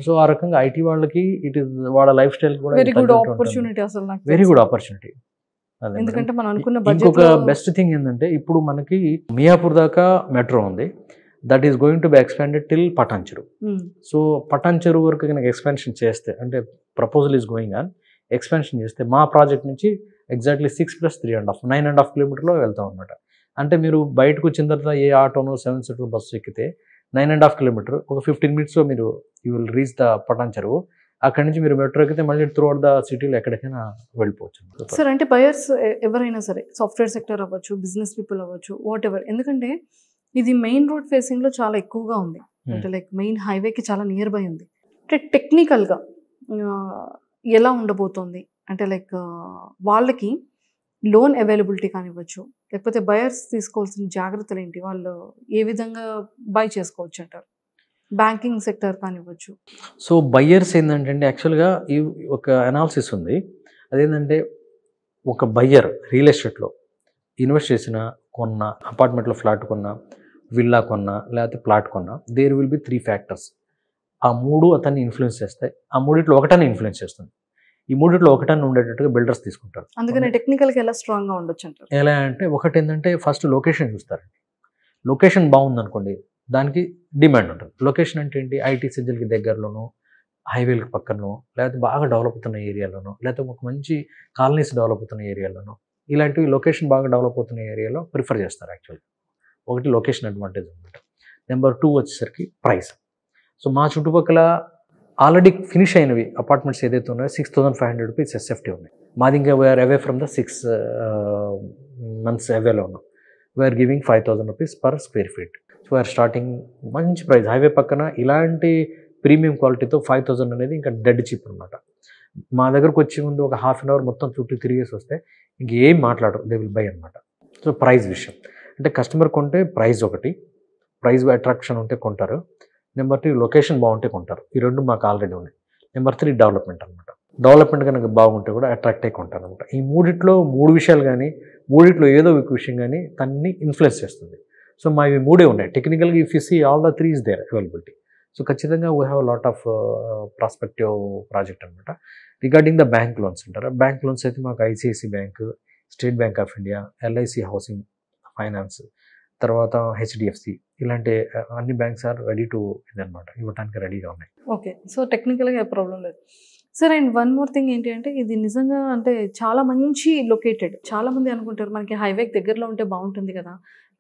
సో ఆ రకంగా ఐటీ వాళ్ళకి ఇట్ ఈస్ వాళ్ళ లైఫ్ స్టైల్ కూడా వెరీ గుడ్ ఆపర్చునిటీ అసలు నాకు వెరీ గుడ్ ఆపర్చునిటీ. ఎందుకంటే మనం అనుకున్న ఇంకొక బెస్ట్ థింగ్ ఏంటంటే ఇప్పుడు మనకి మియాపూర్ దాకా మెట్రో ఉంది, that is going to be expanded till Patancheru. So Patancheru వరకు కనుక ఎక్స్పాన్షన్ చేస్తే, అంటే proposal is going on, expansion చేస్తే మా ప్రాజెక్ట్ నుంచి ఎగ్జాక్ట్లీ 6 + 3.5 9.5 kilometers వెళ్తాం అనమాట. అంటే మీరు బయటకు వచ్చిన తర్వాత ఏ ఆటోనో 7-seater బస్సు ఎక్కితే 9.5 kilometers ఒక 15 minutes మీరు you will reach the Patancheru. అక్కడి నుంచి మీరు మెట్రో ఎక్కితే మళ్ళీ త్రూ అవుట్ ద సిటీలో ఎక్కడికైనా వెళ్ళిపోవచ్చు. సార్ అంటే బయర్స్ ఎవరైనా సరే, సాఫ్ట్వేర్ సెక్టర్ అవ్వచ్చు, బిజినెస్ పీపుల్ అవ్వచ్చు, వాట్ ఎవర్, ఎందుకంటే ఇది మెయిన్ రోడ్ ఫేసింగ్లో చాలా ఎక్కువగా ఉంది. అంటే లైక్ మెయిన్ హైవేకి చాలా నియర్ బై ఉంది. అంటే టెక్నికల్గా ఎలా ఉండబోతోంది అంటే లైక్ వాళ్ళకి లోన్ అవైలబిలిటీ కానివ్వచ్చు, లేకపోతే బయర్స్ తీసుకోవాల్సిన జాగ్రత్తలు ఏంటి, వాళ్ళు ఏ విధంగా బై చేసుకోవచ్చు అంటారు, బ్యాంకింగ్ సెక్టర్ కానివ్వచ్చు. సో బయ్యర్స్ ఏంటంటే యాక్చువల్గా ఈ ఒక అనాలిసిస్ ఉంది, అదేంటంటే ఒక బయ్యర్ రియల్ ఎస్టేట్లో ఇన్వెస్ట్ చేసిన, కొన్న, అపార్ట్మెంట్లో ఫ్లాట్ కొన్నా, విల్లా కొన్నా, లేకపోతే ప్లాట్ కొన్నా, దేర్ విల్ బి 3 factors. ఆ 3 అతన్ని ఇన్ఫ్లుయెన్స్ చేస్తాయి. ఆ 3 ఒకటాన్ని ఇన్ఫ్లుయెన్స్ చేస్తుంది. ఈ 3 ఒకటాన్ని ఉండేటట్టుగా బిల్డర్స్ తీసుకుంటారు. అందుకని టెక్నికల్గా ఎలా స్ట్రాంగ్గా ఉండొచ్చు అంటారు. ఎలా అంటే ఒకటి ఏంటంటే ఫస్ట్ లొకేషన్ చూస్తారండి. లొకేషన్ బాగుందనుకోండి దానికి డిమాండ్ ఉంటుంది. లొకేషన్ అంటే ఏంటి, ఐటీ సిటీలకి దగ్గరలోనూ, హైవేలకు పక్కనో, లేకపోతే బాగా డెవలప్ అవుతున్న ఏరియాలోనో, లేకపోతే ఒక మంచి కాలనీస్ డెవలప్ అవుతున్న ఏరియాలోనో, ఇలాంటివి లొకేషన్ బాగా డెవలప్ అవుతున్న ఏరియాలో ప్రిఫర్ చేస్తారు యాక్చువల్గా. ఒకటి లొకేషన్ అడ్వాంటేజ్ అనమాట. నెంబర్ 2 వచ్చేసరికి ప్రైస్. సో మా చుట్టుపక్కల ఆల్రెడీ ఫినిష్ అయినవి అపార్ట్మెంట్స్ ఏదైతే ఉన్నాయో 6,500 రూపీస్ ఎస్ఎఫ్టీ ఉన్నాయి. మాది ఇంకా we're away from the 6 months అవేలో ఉన్నాం. We're giving 5,000 rupees per square feet. So we're starting మంచి ప్రైస్. హైవే పక్కన ఇలాంటి ప్రీమియం క్వాలిటీతో 5,000 అనేది ఇంకా డెడ్ చీప్ అనమాట. మా దగ్గరకు వచ్చే ముందు ఒక హాఫ్ అన్ అవర్ మొత్తం చుట్టూ తిరిగేసి వస్తే ఇంకేం మాట్లాడరు, దే విల్ బై అనమాట. సో ప్రైస్ విషయం అంటే కస్టమర్ కొంటే ప్రైస్ ఒకటి, ప్రైస్ అట్రాక్షన్ ఉంటే కొంటారు. నెంబర్ 2 లొకేషన్ బాగుంటే కొంటారు. ఈ రెండు మాకు ఆల్రెడీ ఉన్నాయి. నెంబర్ 3 డెవలప్మెంట్ అనమాట. డెవలప్మెంట్ కనుక బాగుంటే కూడా అట్రాక్ట్ అయి కొంటారు అనమాట. ఈ మూడిట్లో 3 విషయాలు కానీ, మూడిట్లో ఏదో ఒక విషయం కానీ తనని ఇన్ఫ్లుయెన్స్ చేస్తుంది. సో మా ఇవి 3 ఉన్నాయి. టెక్నికల్గా if you see all the 3 is there availability. So ఖచ్చితంగా we have lot of prospective project అనమాట. రిగార్డింగ్ ద బ్యాంక్ లోన్స్ అంటారా, బ్యాంక్ లోన్స్ అయితే మాకు ICICI bank, State Bank of India, LIC housing finance, తర్వాత హెచ్డిఎఫ్సి, ఇలాంటి అన్ని banks are ready to ఇదనమాట, ఇవ్వడానికి రెడీగా ఉన్నాయి. ఓకే, సో టెక్నికల్గా ఏ ప్రాబ్లం లేదు sir. And one more thing ఏంటి అంటే ఇది నిజంగా అంటే చాలా మంచి లొకేటెడ్. చాలా మంది అనుకుంటారు మనకి హైవేకి దగ్గరలో ఉంటే బాగుంటుంది కదా,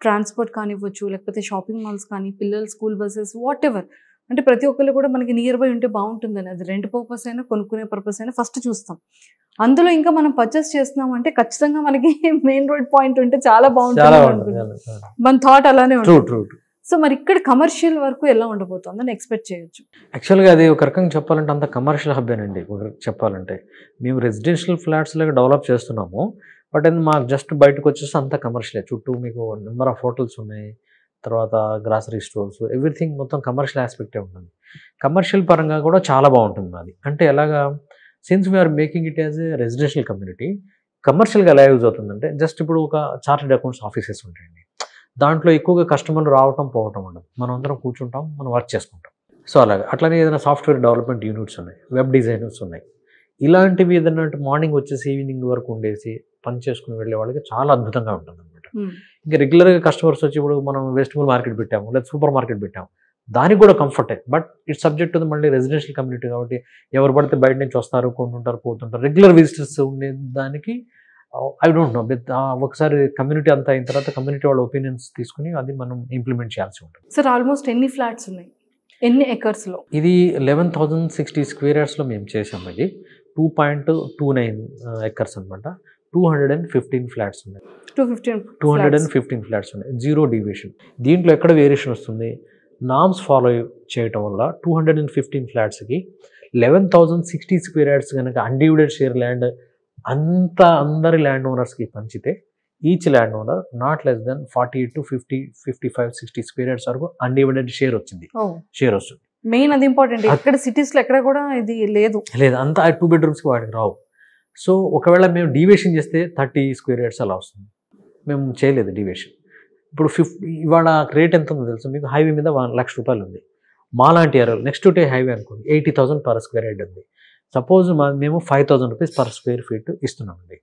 ట్రాన్స్పోర్ట్ కానివ్వచ్చు, లేకపోతే షాపింగ్ మాల్స్ కానీ, పిల్లలు స్కూల్ బస్సెస్ వాట్ ఎవర్, అంటే ప్రతి ఒక్కళ్ళు కూడా మనకి నియర్ బై ఉంటే బాగుంటుందని. అది రెంట్ పర్పస్ అయినా కొనుక్కునే పర్పస్ అయినా ఫస్ట్ చూస్తాం. అందులో ఇంకా మనం పర్చేస్ చేస్తున్నాం అంటే ఖచ్చితంగా మనకి మెయిన్ రోడ్ పాయింట్ ఉంటే చాలా బాగుంటుంది. మన థాట్ అలానే ఉంటుంది. సో మరి ఇక్కడ కమర్షియల్ వరకు ఎలా ఉండబోతుందని ఎక్స్పెక్ట్ చేయొచ్చు? యాక్చువల్గా అది ఒక రకంగా చెప్పాలంటే అంత కమర్షియల్ హబ్బేనండి. చెప్పాలంటే మేము రెసిడెన్షియల్ ఫ్లాట్స్ లాగా డెవలప్ చేస్తున్నాము, బట్ అది మాకు జస్ట్ బయటకు వచ్చేసి అంత కమర్షియలే. చుట్టూ మీకు నెంబర్ ఆఫ్ హోటల్స్ ఉన్నాయి, తర్వాత గ్రాసరీ స్టోర్స్, ఎవ్రీథింగ్ మొత్తం కమర్షియల్ ఆస్పెక్టే ఉంటుంది. కమర్షియల్ పరంగా కూడా చాలా బాగుంటుంది మాది. అంటే ఎలాగా, since we're making it as a residential community, కమర్షియల్గా ఎలా యూజ్ అవుతుందంటే జస్ట్ ఇప్పుడు ఒక చార్టెడ్ అకౌంట్స్ ఆఫీసెస్ ఉంటాయండి, దాంట్లో ఎక్కువగా కస్టమర్లు రావటం పోవటం ఉండదు. మనం అందరం కూర్చుంటాం, మనం వర్క్ చేసుకుంటాం. సో అలాగే అట్లనే ఏదైనా సాఫ్ట్వేర్ డెవలప్మెంట్ యూనిట్స్ ఉన్నాయి, వెబ్ డిజైనర్స్ ఉన్నాయి. ఇలాంటివి ఏదైనా మార్నింగ్ వచ్చేసి ఈవినింగ్ వరకు ఉండేసి పని చేసుకుని వెళ్ళే వాళ్ళకి చాలా అద్భుతంగా ఉంటుంది అనమాట. ఇంకా రెగ్యులర్గా కస్టమర్స్ వచ్చి ఇప్పుడు మనం వెజిటబుల్ మార్కెట్ పెట్టాము, లేదా సూపర్ మార్కెట్ పెట్టాము, దానికి కూడా కంఫర్టే. బట్ ఇట్స్ సబ్జెక్ట్ టు మళ్ళీ రెసిడెన్షియల్ కమ్యూనిటీ కాబట్టి ఎవరు పడితే బయట నుంచి వస్తారు, కొంటుంటారు, పోతుంటారు. రెగ్యులర్ విజిటర్స్ ఉండే దానికి ఐ డోంట్ నో, ఒకసారి కమ్యూనిటీ అంతా అయిన తర్వాత కమ్యూనిటీ వాళ్ళ ఒపీనియన్స్ తీసుకుని అది మనం ఇంప్లిమెంట్ చేయాల్సి ఉంటుంది. సార్ ఆల్మోస్ట్ ఎన్ని ఫ్లాట్స్ ఉన్నాయి, ఎన్ని ఎకర్స్లో? ఇది 11,060 స్క్వేర్ యార్డ్స్లో మేము చేసాము. ఇది 2.29 ఎకర్స్ అనమాట. 215 ఫ్లాట్స్ ఉన్నాయి. 215 ఫ్లాట్స్ ఉన్నాయి, 0 డీవియేషన్. దీంట్లో ఎక్కడ వేరియేషన్ వస్తుంది, నామ్స్ ఫాలో చేయటం వల్ల 215 ఫ్లాట్స్కి 11,060 స్క్వేర్ యార్డ్స్ కనుక అన్డివిడెడ్ షేర్ ల్యాండ్ అందరి ల్యాండ్ ఓనర్స్కి పంచితే each land owner not less than 48 to 50, 55, 60 square yards వరకు అన్డివిడెడ్ షేర్ వస్తుంది. మెయిన్ అది ఇంపార్టెంట్. ఇక్కడ సిటీస్లో ఎక్కడ కూడా ఇది లేదు, అంతా 2 bedrooms వాటికి రావు. సో ఒకవేళ మేము డీవియేషన్ చేస్తే 30 స్క్వేర్ యార్డ్స్ అలా వస్తుంది. మేము చేయలేదు డీవియేషన్. ఇప్పుడు ఇవాళ రేట్ ఎంత ఉందో తెలుసు మీకు, హైవే మీద 1,00,000 రూపాయలు ఉంది. మాలాంటి ఏరియాలో నెక్స్ట్ డే హైవే అనుకోండి 80,000 per స్క్వేర్ యార్డ్ ఉంది. సపోజ్ మేము 5,000 రూపీస్ పర్ స్క్వేర్ ఫీట్ ఇస్తున్నామండి.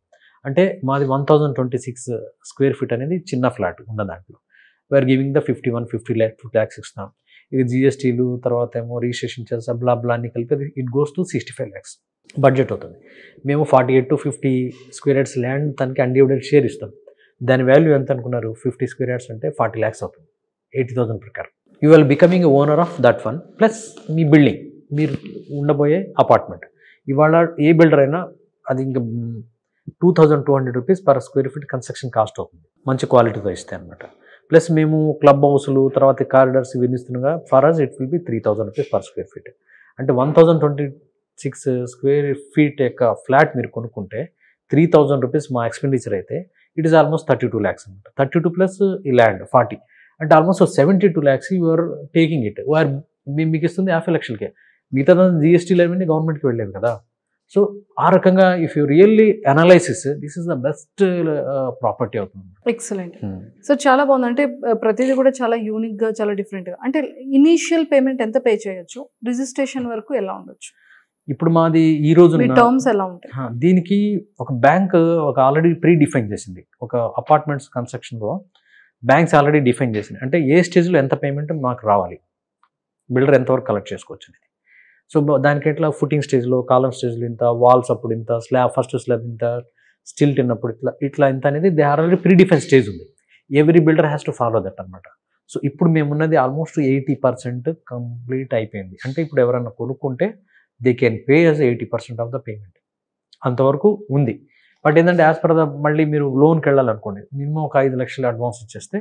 అంటే మాది 1,026 స్క్వేర్ ఫీట్ అనేది చిన్న ఫ్లాట్ ఉన్న దాంట్లో వీఆర్ గివింగ్ ద 51-50 lakhs ఇస్తున్నాం. ఇది జిఎస్టీలు, తర్వాత ఏమో రిజిస్ట్రేషన్ చార్జెస్, బ్లా అన్ని కలిపి it goes to 65 lakhs budget అవుతుంది. మేము 48 to 50 స్క్వేర్ యార్డ్స్ ల్యాండ్ తనకి అన్డివిడెడ్ షేర్ ఇస్తాం. దాని వాల్యూ ఎంత అనుకున్నారు, 50 స్క్వేర్ యార్డ్స్ అంటే 40 lakhs అవుతుంది, 80,000 ప్రకారం. You will becoming owner of that one, plus me building, మీరు ఉండబోయే అపార్ట్మెంట్. ఇవాళ ఏ బిల్డర్ అయినా అది ఇంకా 2,200 rupees per square feet construction cost అవుతుంది, మంచి క్వాలిటీతో ఇస్తే అనమాట. ప్లస్ మేము క్లబ్ హౌస్లు, తర్వాత కారిడార్స్ ఇవి ఇస్తుండగా for us it will be 3,000 rupees per square feet. అంటే 1,026 స్క్వేర్ ఫీట్ యొక్క ఫ్లాట్ మీరు కొనుక్కుంటే 3,000 రూపీస్ మా ఎక్స్పెండిచర్ అయితే ఇట్ ఈస్ ఆల్మోస్ట్ 32 lakhs అనమాట. 32 ప్లస్ ఈ ల్యాండ్ 40, అంటే almost 72 lakhs you're taking it. మేము మీకు ఇస్తుంది 50 లక్షలకే, మిగతా జిఎస్టీలు అవన్నీ గవర్నమెంట్కి వెళ్ళేవి కదా. సో ఆ రకంగా if you really analysis this is the best property అవుతుంది. ఎక్సలెంట్. సో చాలా బాగుంది. అంటే ప్రతిదీ కూడా చాలా యూనిక్గా, చాలా డిఫరెంట్గా. అంటే ఇనీషియల్ పేమెంట్ ఎంత పే చేయొచ్చు, రిజిస్ట్రేషన్ వరకు ఎలా ఉండొచ్చు? ఇప్పుడు మాది ఈ రోజు టర్మ్స్ ఎలా ఉంటాయి? దీనికి ఒక బ్యాంక్ ఒక ఆల్రెడీ ప్రీ డిఫైన్ చేసింది. ఒక అపార్ట్మెంట్స్ కన్స్ట్రక్షన్లో బ్యాంక్స్ ఆల్రెడీ డిఫైన్ చేసింది. అంటే ఏ స్టేజ్లో ఎంత పేమెంట్ మాకు రావాలి, బిల్డర్ ఎంతవరకు కలెక్ట్ చేసుకోవచ్చు అనేది. సో దానికి ఎట్లా ఫుటింగ్ స్టేజ్లో, కాలం స్టేజ్లో ఇంత, వాల్స్ అప్పుడు ఇంత, ఫస్ట్ స్లాబ్ ఇంత, స్టిల్ట్ ఉన్నప్పుడు ఇట్లా ఇంత అనేది they already pre define stage ఉంది. Every builder has to follow that అనమాట. సో ఇప్పుడు మేమున్నది ఆల్మోస్ట్ 80% కంప్లీట్ అయిపోయింది. అంటే ఇప్పుడు ఎవరన్నా కొనుక్కుంటే they can pay as 80% of the payment, అంతవరకు ఉంది. బట్ ఏంటంటే యాజ్ పర్ ద మళ్ళీ మీరు లోన్కి వెళ్ళాలనుకోండి, మినిమం ఒక 5 లక్షలు అడ్వాన్స్ ఇచ్చేస్తే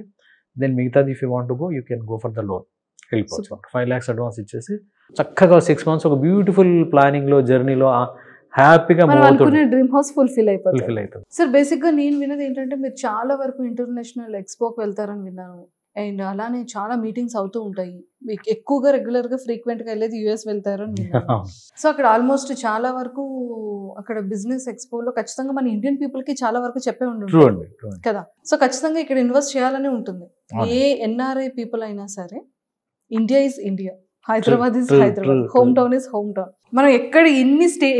దెన్ మిగతాది if you want to go you can go for the loan, వెళ్ళిపోవచ్చు. 5 lakhs అడ్వాన్స్ ఇచ్చేసి చక్కగా 6 months ఒక బ్యూటిఫుల్ ప్లానింగ్లో జర్నీలో హ్యాపీగా డ్రీమ్ హౌస్ ఫుల్ఫిల్ అవుతుంది. సార్ బేసిక్గా నేను విన్నది ఏంటంటే మీరు చాలా వరకు ఇంటర్నేషనల్ ఎక్స్పోకి వెళ్తారని విన్నాను, అండ్ అలానే చాలా మీటింగ్స్ అవుతూ ఉంటాయి. మీకు ఎక్కువగా రెగ్యులర్గా ఫ్రీక్వెంట్గా వెళ్ళేది యూఎస్ వెళ్తారని విన్నాను. సో అక్కడ ఆల్మోస్ట్ చాలా వరకు అక్కడ బిజినెస్ ఎక్స్పోలో ఖచ్చితంగా మన ఇండియన్ పీపుల్కి చాలా వరకు చెప్పే ఉంటుంది కదా. సో ఖచ్చితంగా ఇక్కడ ఇన్వెస్ట్ చేయాలని ఉంటుంది. ఏ ఎన్ఆర్ఐ పీపుల్ అయినా సరే, India is India, Hyderabad is Hyderabad, home town is home town. మనం ఎక్కడ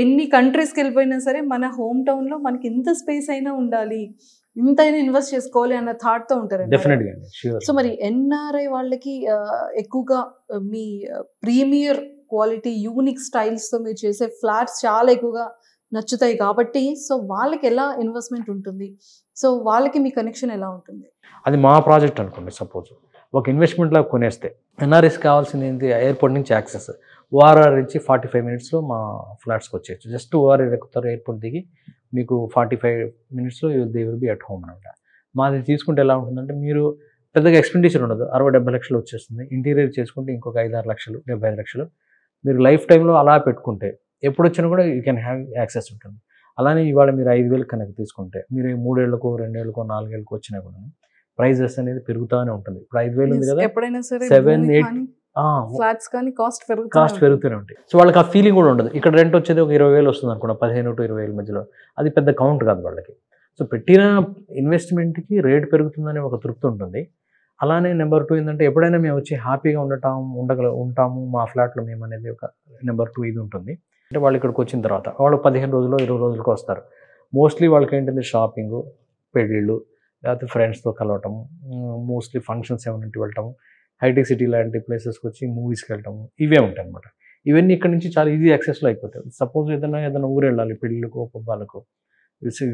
ఎన్ని కంట్రీస్కి వెళ్ళిపోయినా సరే మన హోమ్ టౌన్లో మనకి ఎంత స్పేస్ అయినా ఉండాలి, ఇంతైనా ఇన్వెస్ట్ చేసుకోవాలి అన్న థాట్తో ఉంటారు. సో మరి ఎన్ఆర్ఐ వాళ్ళకి ఎక్కువగా మీ ప్రీమియర్ క్వాలిటీ యూనిక్ స్టైల్స్తో మీరు చేసే ఫ్లాట్స్ చాలా ఎక్కువగా నచ్చుతాయి కాబట్టి, సో వాళ్ళకి ఎలా ఇన్వెస్ట్మెంట్ ఉంటుంది, సో వాళ్ళకి మీ కనెక్షన్ ఎలా ఉంటుంది? అది మా ప్రాజెక్ట్ అనుకోండి. సపోజ్ ఒక ఇన్వెస్ట్మెంట్లో కొనేస్తే ఎన్ఆర్ఎస్ కావాల్సింది ఏంటి, ఎయిర్పోర్ట్ నుంచి యాక్సెస్. ఓఆర్ఆర్ నుంచి 45 minutesలో మా ఫ్లాట్స్కి వచ్చేయచ్చు. జస్ట్ ఓఆర్ఆర్ ఎక్కుతారు, ఎయిర్పోర్ట్ దిగి మీకు 45 minutesలో they will be at home అనమాట. మాది తీసుకుంటే ఎలా ఉంటుందంటే మీరు పెద్దగా ఎక్స్పెండిచర్ ఉండదు, 60-70 లక్షలు వచ్చేస్తుంది. ఇంటీరియర్ చేసుకుంటే ఇంకొక 5-6 లక్షలు, 75 లక్షలు మీరు లైఫ్ టైంలో అలా పెట్టుకుంటే ఎప్పుడు వచ్చినా కూడా యూ కెన్ హ్యావ్ యాక్సెస్ ఉంటుంది. అలానే ఇవాళ మీరు 5,000 కనుక తీసుకుంటే మీరు 3 ఏళ్ళకో 2 ఏళ్ళకో 4 ఏళ్ళకో వచ్చినా కూడా ప్రైజెస్ అనేది పెరుగుతూనే ఉంటుంది. ఇప్పుడు 5,000 ఉంది కదా, 7-8 ఫ్లాట్స్ కానీ కాస్ట్ పెరుగుతూనే ఉంటాయి. సో వాళ్ళకి ఆ ఫీలింగ్ కూడా ఉండదు. ఇక్కడ రెంట్ వచ్చేది ఒక 20,000 వస్తుంది అనుకున్నా, 15-20,000 మధ్యలో, అది పెద్ద కౌంట్ కాదు వాళ్ళకి. సో పెట్టిన ఇన్వెస్ట్మెంట్కి రేట్ పెరుగుతుందనే ఒక తృప్తి ఉంటుంది. అలానే నెంబర్ 2 ఏంటంటే ఎప్పుడైనా మేము వచ్చి హ్యాపీగా ఉంటాము మా ఫ్లాట్లో మేము అనేది ఒక నెంబర్ 2 ఇది ఉంటుంది. అంటే వాళ్ళు ఇక్కడికి వచ్చిన తర్వాత వాళ్ళు 15 రోజులు 20 రోజులకు వస్తారు. మోస్ట్లీ వాళ్ళకి ఏంటంటే షాపింగ్, పెళ్ళిళ్ళు, లేకపోతే ఫ్రెండ్స్తో కలవటం, మోస్ట్లీ ఫంక్షన్స్ ఏమైనా వెళ్ళటము, హైటెక్ సిటీ లాంటి ప్లేసెస్కి వచ్చి మూవీస్కి వెళ్ళటము, ఇవే ఉంటాయి అనమాట. ఇవన్నీ ఇక్కడ నుంచి చాలా ఈజీ యాక్సెస్లో అయిపోతాయి. సపోజ్ ఏదైనా ఊరు వెళ్ళాలి పెళ్ళిళ్ళకు పబ్బాలకు,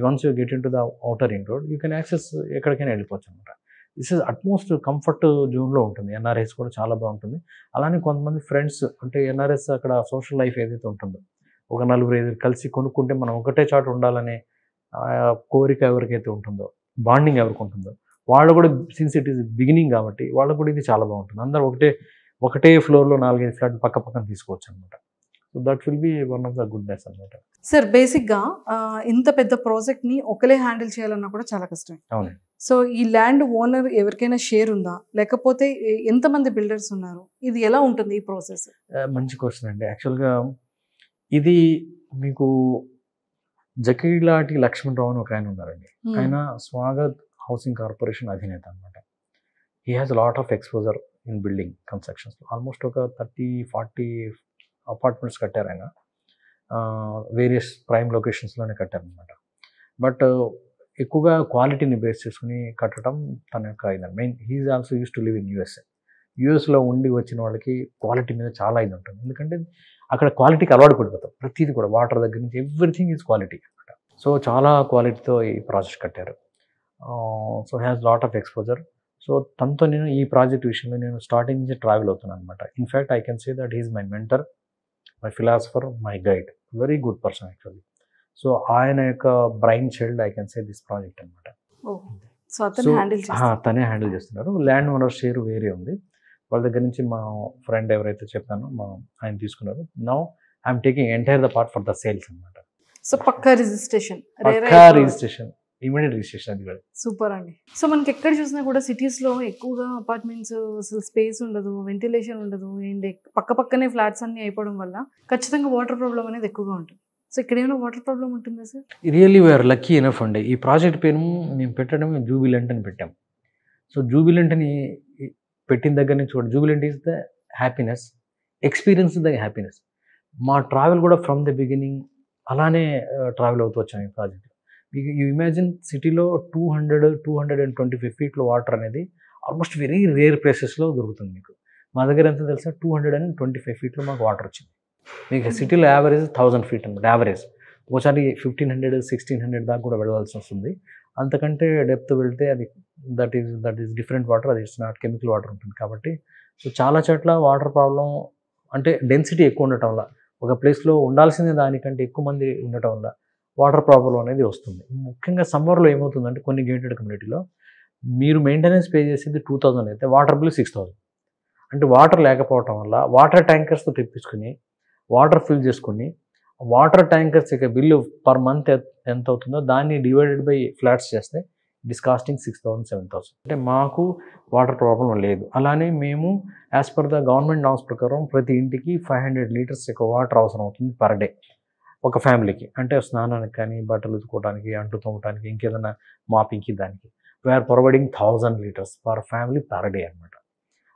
once you get in to the outer ring road you can access ఎక్కడికైనా వెళ్ళిపోవచ్చు అనమాట. దిస్ ఇస్ అట్మోస్ట్ కంఫర్ట్ జోన్లో ఉంటుంది. ఎన్ఆర్ఎస్ కూడా చాలా బాగుంటుంది. అలానే కొంతమంది ఫ్రెండ్స్ అంటే ఎన్ఆర్ఎస్ అక్కడ సోషల్ లైఫ్ ఏదైతే ఉంటుందో, ఒక 4-5 కలిసి కొనుక్కుంటే మనం ఒకటే చాట ఉండాలనే కోరిక ఎవరికైతే ఉంటుందో, బాండింగ్ ఎవరికి ఉంటుందో వాళ్ళు కూడా, సిన్స్ ఇట్ ఈస్ బిగినింగ్ కాబట్టి వాళ్ళకు కూడా ఇది చాలా బాగుంటుంది. అందరూ ఒకటే ఫ్లోర్లో 4-5 ఫ్లాట్ పక్క పక్కన తీసుకోవచ్చు అనమాట. So that will be one of the goodness అనమాట. సార్ బేసిక్గా ఇంత పెద్ద ప్రాజెక్ట్ని ఒకలే హ్యాండిల్ చేయాలన్నా కూడా చాలా కష్టం. అవును. సో ఈ ల్యాండ్ ఓనర్ ఎవరికైనా షేర్ ఉందా, లేకపోతే ఎంతమంది బిల్డర్స్ ఉన్నారు, ఇది ఎలా ఉంటుంది ఈ ప్రాసెస్? మంచి క్వశ్చన్ అండి. యాక్చువల్గా ఇది మీకు జకీలాటి లక్ష్మణరావు అని ఒక ఆయన ఉన్నారండి. ఆయన స్వాగత్ హౌసింగ్ కార్పొరేషన్ అధినేత అనమాట. He has lot of exposure in building constructions. Almost ఒక 30-40 అపార్ట్మెంట్స్ కట్టారు ఆయన, వేరియస్ ప్రైమ్ లొకేషన్స్లోనే కట్టారనమాట. బట్ ఎక్కువగా క్వాలిటీని బేస్ చేసుకుని కట్టడం తన యొక్క ఇది. Main he is also used to live in యూఎస్లో ఉండి వచ్చిన వాళ్ళకి క్వాలిటీ మీద చాలా ఇది ఉంటుంది. ఎందుకంటే అక్కడ క్వాలిటీకి అలవాటు పడిపోతాం. ప్రతిదీ కూడా వాటర్ దగ్గర నుంచి ఎవ్రీథింగ్ ఈజ్ క్వాలిటీ అనమాట. సో చాలా క్వాలిటీతో ఈ ప్రాజెక్ట్ కట్టారు. So has lot of exposure. So తనతో నేను ఈ ప్రాజెక్ట్ విషయంలో నేను స్టార్టింగ్ నుంచి ట్రావెల్ అవుతున్నాను అనమాట. In fact I can say that he is my mentor, my philosopher, my guide, very good person actually. So ఆయన యొక్క brain child I can say this project అనమాట. సో తనే హ్యాండిల్ చేస్తున్నారు. ల్యాండ్ ఓనర్ షేర్ వేరే ఉంది. వాళ్ళ దగ్గర నుంచి మా ఫ్రెండ్ ఎవరైతే చెప్పానో ఆయన తీసుకున్నారు. Now I'm taking entire the part for the sales అనమాట. సో పక్కా రిజిస్ట్రేషన్, ఇమీడియట్ రిజిస్ట్రేషన్, అది కూడా సూపర్ అండి. సో మనకి ఎక్కడ చూసినా కూడా సిటీస్లో ఎక్కువగా అపార్ట్మెంట్స్, అసలు స్పేస్ ఉండదు, వెంటిలేషన్ ఉండదు, అండ్ పక్కనే ఫ్లాట్స్ అన్ని అయిపోవడం వల్ల ఖచ్చితంగా వాటర్ ప్రాబ్లం అనేది ఎక్కువగా ఉంటుంది. సో ఇక్కడ ఏమైనా వాటర్ ప్రాబ్లం ఉంటుందా sir? Really we're lucky enough అండి. ఈ ప్రాజెక్ట్ పేరు మేము పెట్టడం జూబిలెంట్ అని పెట్టాం. సో జూబిలెంట్ అని పెట్టిన దగ్గర నుంచి కూడా Jubilant is the happiness, experience the happiness. మా ట్రావెల్ కూడా ఫ్రమ్ ద బిగినింగ్ అలానే ట్రావెల్ అవుతూ వచ్చాం ఈ ప్రాజెక్ట్. మీకు యూ ఇమాజిన్ సిటీలో 225 feet వాటర్ అనేది ఆల్మోస్ట్ వెరీ రేర్ ప్లేసెస్లో దొరుకుతుంది మీకు. మా దగ్గర ఎంత తెలుసా, 225 feet మాకు వాటర్ వచ్చింది. మీకు సిటీలో యావరేజ్ 1000 feet అనమాట యావరేజ్. ఒకసారి 1500, 1600 దాకా కూడా వెళ్ళవలసి వస్తుంది. అంతకంటే డెప్త్ వెళ్తే అది దట్ ఈస్ డిఫరెంట్ వాటర్, అది ఇట్స్ నాట్ కెమికల్ వాటర్ ఉంటుంది. కాబట్టి సో చాలా చోట్ల వాటర్ ప్రాబ్లం అంటే డెన్సిటీ ఎక్కువ ఉండటం వల్ల, ఒక ప్లేస్లో ఉండాల్సిన దానికంటే ఎక్కువ మంది ఉండటం వల్ల వాటర్ ప్రాబ్లం అనేది వస్తుంది. ముఖ్యంగా సమ్మర్లో ఏమవుతుందంటే కొన్ని గేటెడ్ కమ్యూనిటీలో మీరు మెయింటెనెన్స్ పే చేసేది 2000 అయితే వాటర్ బిల్ 6000. అంటే వాటర్ లేకపోవటం వల్ల వాటర్ ట్యాంకర్స్తో తెప్పించుకుని వాటర్ ఫిల్ చేసుకుని వాటర్ ట్యాంకర్స్ యొక్క బిల్లు పర్ మంత్ ఎంత అవుతుందో దాన్ని డివైడెడ్ బై ఫ్లాట్స్ చేస్తే ఇట్ ఇస్ కాస్టింగ్ 6000, 7000. అంటే మాకు వాటర్ ప్రాబ్లం లేదు. అలానే మేము as per the government norms ప్రకారం ప్రతి ఇంటికి 500 లీటర్స్ యొక్క వాటర్ అవసరం అవుతుంది పర్ డే ఒక ఫ్యామిలీకి. అంటే స్నానానికి కానీ, బట్టలు ఉతుకోవడానికి, అంట్లు తోమడానికి, ఇంకేదైనా మాపింగ్కి, దానికి we're providing 1000 litres per family per day అనమాట.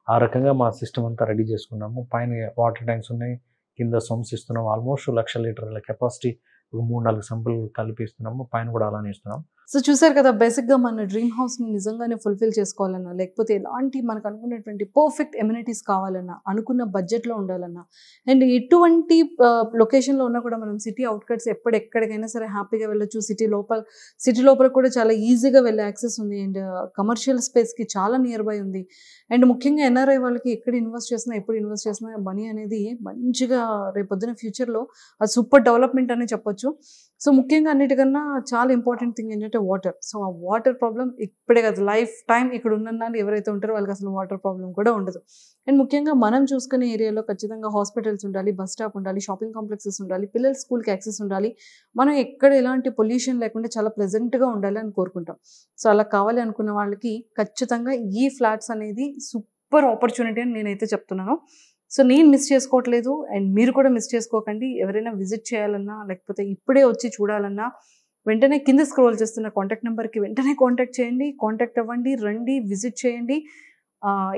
ఆ రకంగా మా సిస్టమ్ అంతా రెడీ చేసుకున్నాము. పైన వాటర్ ట్యాంక్స్ ఉన్నాయి, కింద సంప్స్ ఇస్తున్నాం. ఆల్మోస్ట్ 1,00,000 లీటర్ల కెపాసిటీ, 3-4 సంపులు కలిపి ఇస్తున్నాము. పైన కూడా అలానే ఇస్తున్నాం. సో చూసారు కదా, బేసిక్గా మన డ్రీమ్ హౌస్ని నిజంగానే ఫుల్ఫిల్ చేసుకోవాలన్నా, లేకపోతే ఎలాంటి మనకు అనుకున్నటువంటి పర్ఫెక్ట్ ఎమ్యూనిటీస్ కావాలన్నా, అనుకున్న బడ్జెట్లో ఉండాలన్నా, అండ్ ఎటువంటి లొకేషన్లో ఉన్నా కూడా మనం సిటీ అవుట్కట్స్ ఎక్కడికైనా సరే హ్యాపీగా వెళ్ళొచ్చు. సిటీ లోపల కూడా చాలా ఈజీగా వెళ్ళే యాక్సెస్ ఉంది. అండ్ కమర్షియల్ స్పేస్కి చాలా నియర్ బై ఉంది. అండ్ ముఖ్యంగా ఎన్ఆర్ఐ వాళ్ళకి ఎప్పుడు ఇన్వెస్ట్ చేసినా మనీ అనేది మంచిగా రేపొద్దున ఫ్యూచర్లో అది సూపర్ డెవలప్మెంట్ అని చెప్పొచ్చు. సో ముఖ్యంగా అన్నిటికన్నా చాలా ఇంపార్టెంట్ థింగ్ ఏంటంటే వాటర్. సో ఆ వాటర్ ప్రాబ్లం ఇప్పుడే కదా, లైఫ్ టైం ఇక్కడ ఉన్న ఎవరైతే ఉంటారో వాళ్ళకి అసలు వాటర్ ప్రాబ్లం కూడా ఉండదు. అండ్ ముఖ్యంగా మనం చూసుకునే ఏరియాలో ఖచ్చితంగా హాస్పిటల్స్ ఉండాలి, బస్ స్టాప్ ఉండాలి, షాపింగ్ కాంప్లెక్సెస్ ఉండాలి, పిల్లల స్కూల్కి యాక్సెస్ ఉండాలి. మనం ఎక్కడ ఎలాంటి పొల్యూషన్ లేకుండా చాలా ప్లెజెంట్గా ఉండాలి అని కోరుకుంటాం. సో అలా కావాలి అనుకున్న వాళ్ళకి ఖచ్చితంగా ఈ ఫ్లాట్స్ అనేది సూపర్ ఆపర్చునిటీ అని నేనైతే చెప్తున్నాను. సో నేను మిస్ చేసుకోవట్లేదు, అండ్ మీరు కూడా మిస్ చేసుకోకండి. ఎవరైనా విజిట్ చేయాలన్నా, లేకపోతే ఇప్పుడే వచ్చి చూడాలన్నా, వెంటనే కింద స్క్రోల్ చేస్తున్న కాంటాక్ట్ నెంబర్కి వెంటనే కాంటాక్ట్ చేయండి, కాంటాక్ట్ అవ్వండి, రండి, విజిట్ చేయండి.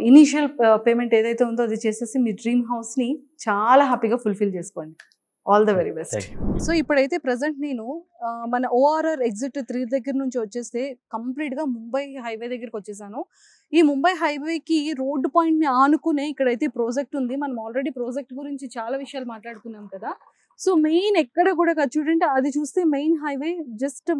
ఇనీషియల్ పేమెంట్ ఏదైతే ఉందో అది చేసేసి మీ డ్రీమ్ హౌస్ని చాలా హ్యాపీగా ఫుల్ఫిల్ చేసుకోండి. All the very best. So ఇప్పుడైతే ప్రజెంట్ నేను మన ORR ఎగ్జిట్ 3 దగ్గర నుంచి వచ్చేస్తే కంప్లీట్గా ముంబై హైవే దగ్గరికి వచ్చేసాను. ఈ ముంబై హైవేకి రోడ్డు పాయింట్ని ఆనుకునే ఇక్కడైతే ప్రాజెక్ట్ ఉంది. మనం ఆల్రెడీ ప్రాజెక్ట్ గురించి చాలా విషయాలు మాట్లాడుకున్నాం కదా. సో మెయిన్ ఎక్కడ కూడా చూడండి, అది చూస్తే మెయిన్ హైవే జస్ట్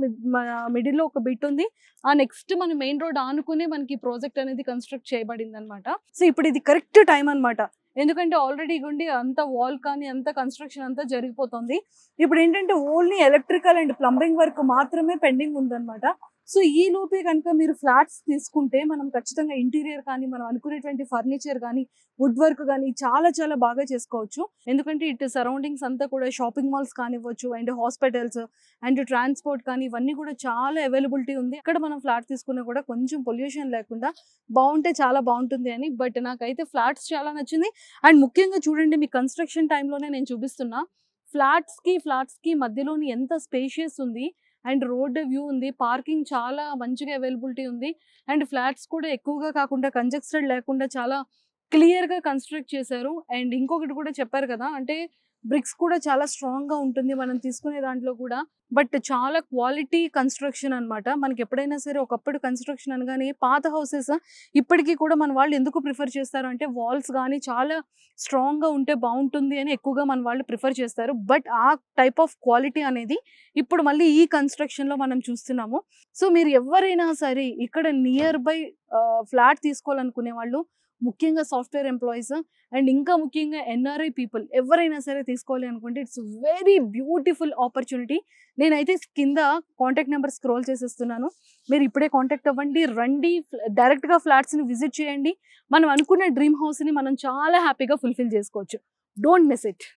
మిడిల్లో ఒక బిట్ ఉంది. ఆ నెక్స్ట్ మన మెయిన్ రోడ్ ఆనుకునే మనకి ప్రాజెక్ట్ అనేది కన్స్ట్రక్ట్ చేయబడింది అనమాట. సో ఇప్పుడు ఇది కరెక్ట్ టైం అనమాట. ఎందుకంటే ఆల్రెడీ గుండి అంత వాల్ కానీ అంత కన్స్ట్రక్షన్ అంతా జరిగిపోతుంది. ఇప్పుడు ఏంటంటే only electrical and plumbing work మాత్రమే పెండింగ్ ఉందన్నమాట. సో ఈ లోపే కనుక మీరు ఫ్లాట్స్ తీసుకుంటే మనం ఖచ్చితంగా ఇంటీరియర్ కానీ, మనం అనుకునేటువంటి ఫర్నిచర్ కానీ, వుడ్ వర్క్ కానీ చాలా చాలా బాగా చేసుకోవచ్చు. ఎందుకంటే ఇటు సరౌండింగ్స్ అంతా కూడా షాపింగ్ మాల్స్ కానివ్వచ్చు, అండ్ హాస్పిటల్స్ అండ్ ట్రాన్స్పోర్ట్ కానీ ఇవన్నీ కూడా చాలా అవైలబిలిటీ ఉంది. ఇక్కడ మనం ఫ్లాట్ తీసుకున్నా కూడా కొంచెం పొల్యూషన్ లేకుండా బాగుంటే చాలా బాగుంటుంది అని. బట్ నాకైతే ఫ్లాట్స్ చాలా నచ్చింది. అండ్ ముఖ్యంగా చూడండి, మీ కన్స్ట్రక్షన్ టైంలోనే నేను చూపిస్తున్నా, ఫ్లాట్స్కి మధ్యలోని ఎంత స్పేషియస్ ఉంది, అండ్ రోడ్ వ్యూ ఉంది, పార్కింగ్ చాలా మంచిగా అవైలబిలిటీ ఉంది, అండ్ ఫ్లాట్స్ కూడా ఎక్కువగా కాకుండా కంజెస్టెడ్ లేకుండా చాలా క్లియర్గా కన్స్ట్రక్ట్ చేశారు. అండ్ ఇంకొకటి కూడా చెప్పారు కదా, అంటే బ్రిక్స్ కూడా చాలా స్ట్రాంగ్గా ఉంటుంది మనం తీసుకునే దాంట్లో కూడా. బట్ చాలా క్వాలిటీ కన్స్ట్రక్షన్ అనమాట. మనకి ఎప్పుడైనా సరే ఒకప్పుడు కన్స్ట్రక్షన్ అనగానే పాత హౌసెస్ ఇప్పటికీ కూడా మన వాళ్ళు ఎందుకు ప్రిఫర్ చేస్తారు అంటే వాల్స్ కానీ చాలా స్ట్రాంగ్గా ఉంటే బాగుంటుంది అని ఎక్కువగా మన వాళ్ళు ప్రిఫర్ చేస్తారు. బట్ ఆ టైప్ ఆఫ్ క్వాలిటీ అనేది ఇప్పుడు మళ్ళీ ఈ కన్స్ట్రక్షన్లో మనం చూస్తున్నాము. సో మీరు ఎవరైనా సరే ఇక్కడ నియర్ బై ఫ్లాట్ తీసుకోవాలనుకునే వాళ్ళు, ముఖ్యంగా సాఫ్ట్వేర్ ఎంప్లాయీస్ అండ్ ఇంకా ముఖ్యంగా ఎన్ఆర్ఐ పీపుల్ ఎవరైనా సరే తీసుకోవాలి అనుకుంటే ఇట్స్ వెరీ బ్యూటిఫుల్ ఆపర్చునిటీ. నేనైతే కింద కాంటాక్ట్ నెంబర్ స్క్రోల్ చేసేస్తున్నాను. మీరు ఇప్పుడే కాంటాక్ట్ అవ్వండి, రండి, డైరెక్ట్గా ఫ్లాట్స్ని విజిట్ చేయండి. మనం అనుకున్న డ్రీమ్ హౌస్ని మనం చాలా హ్యాపీగా ఫుల్ఫిల్ చేసుకోవచ్చు. Don't miss it.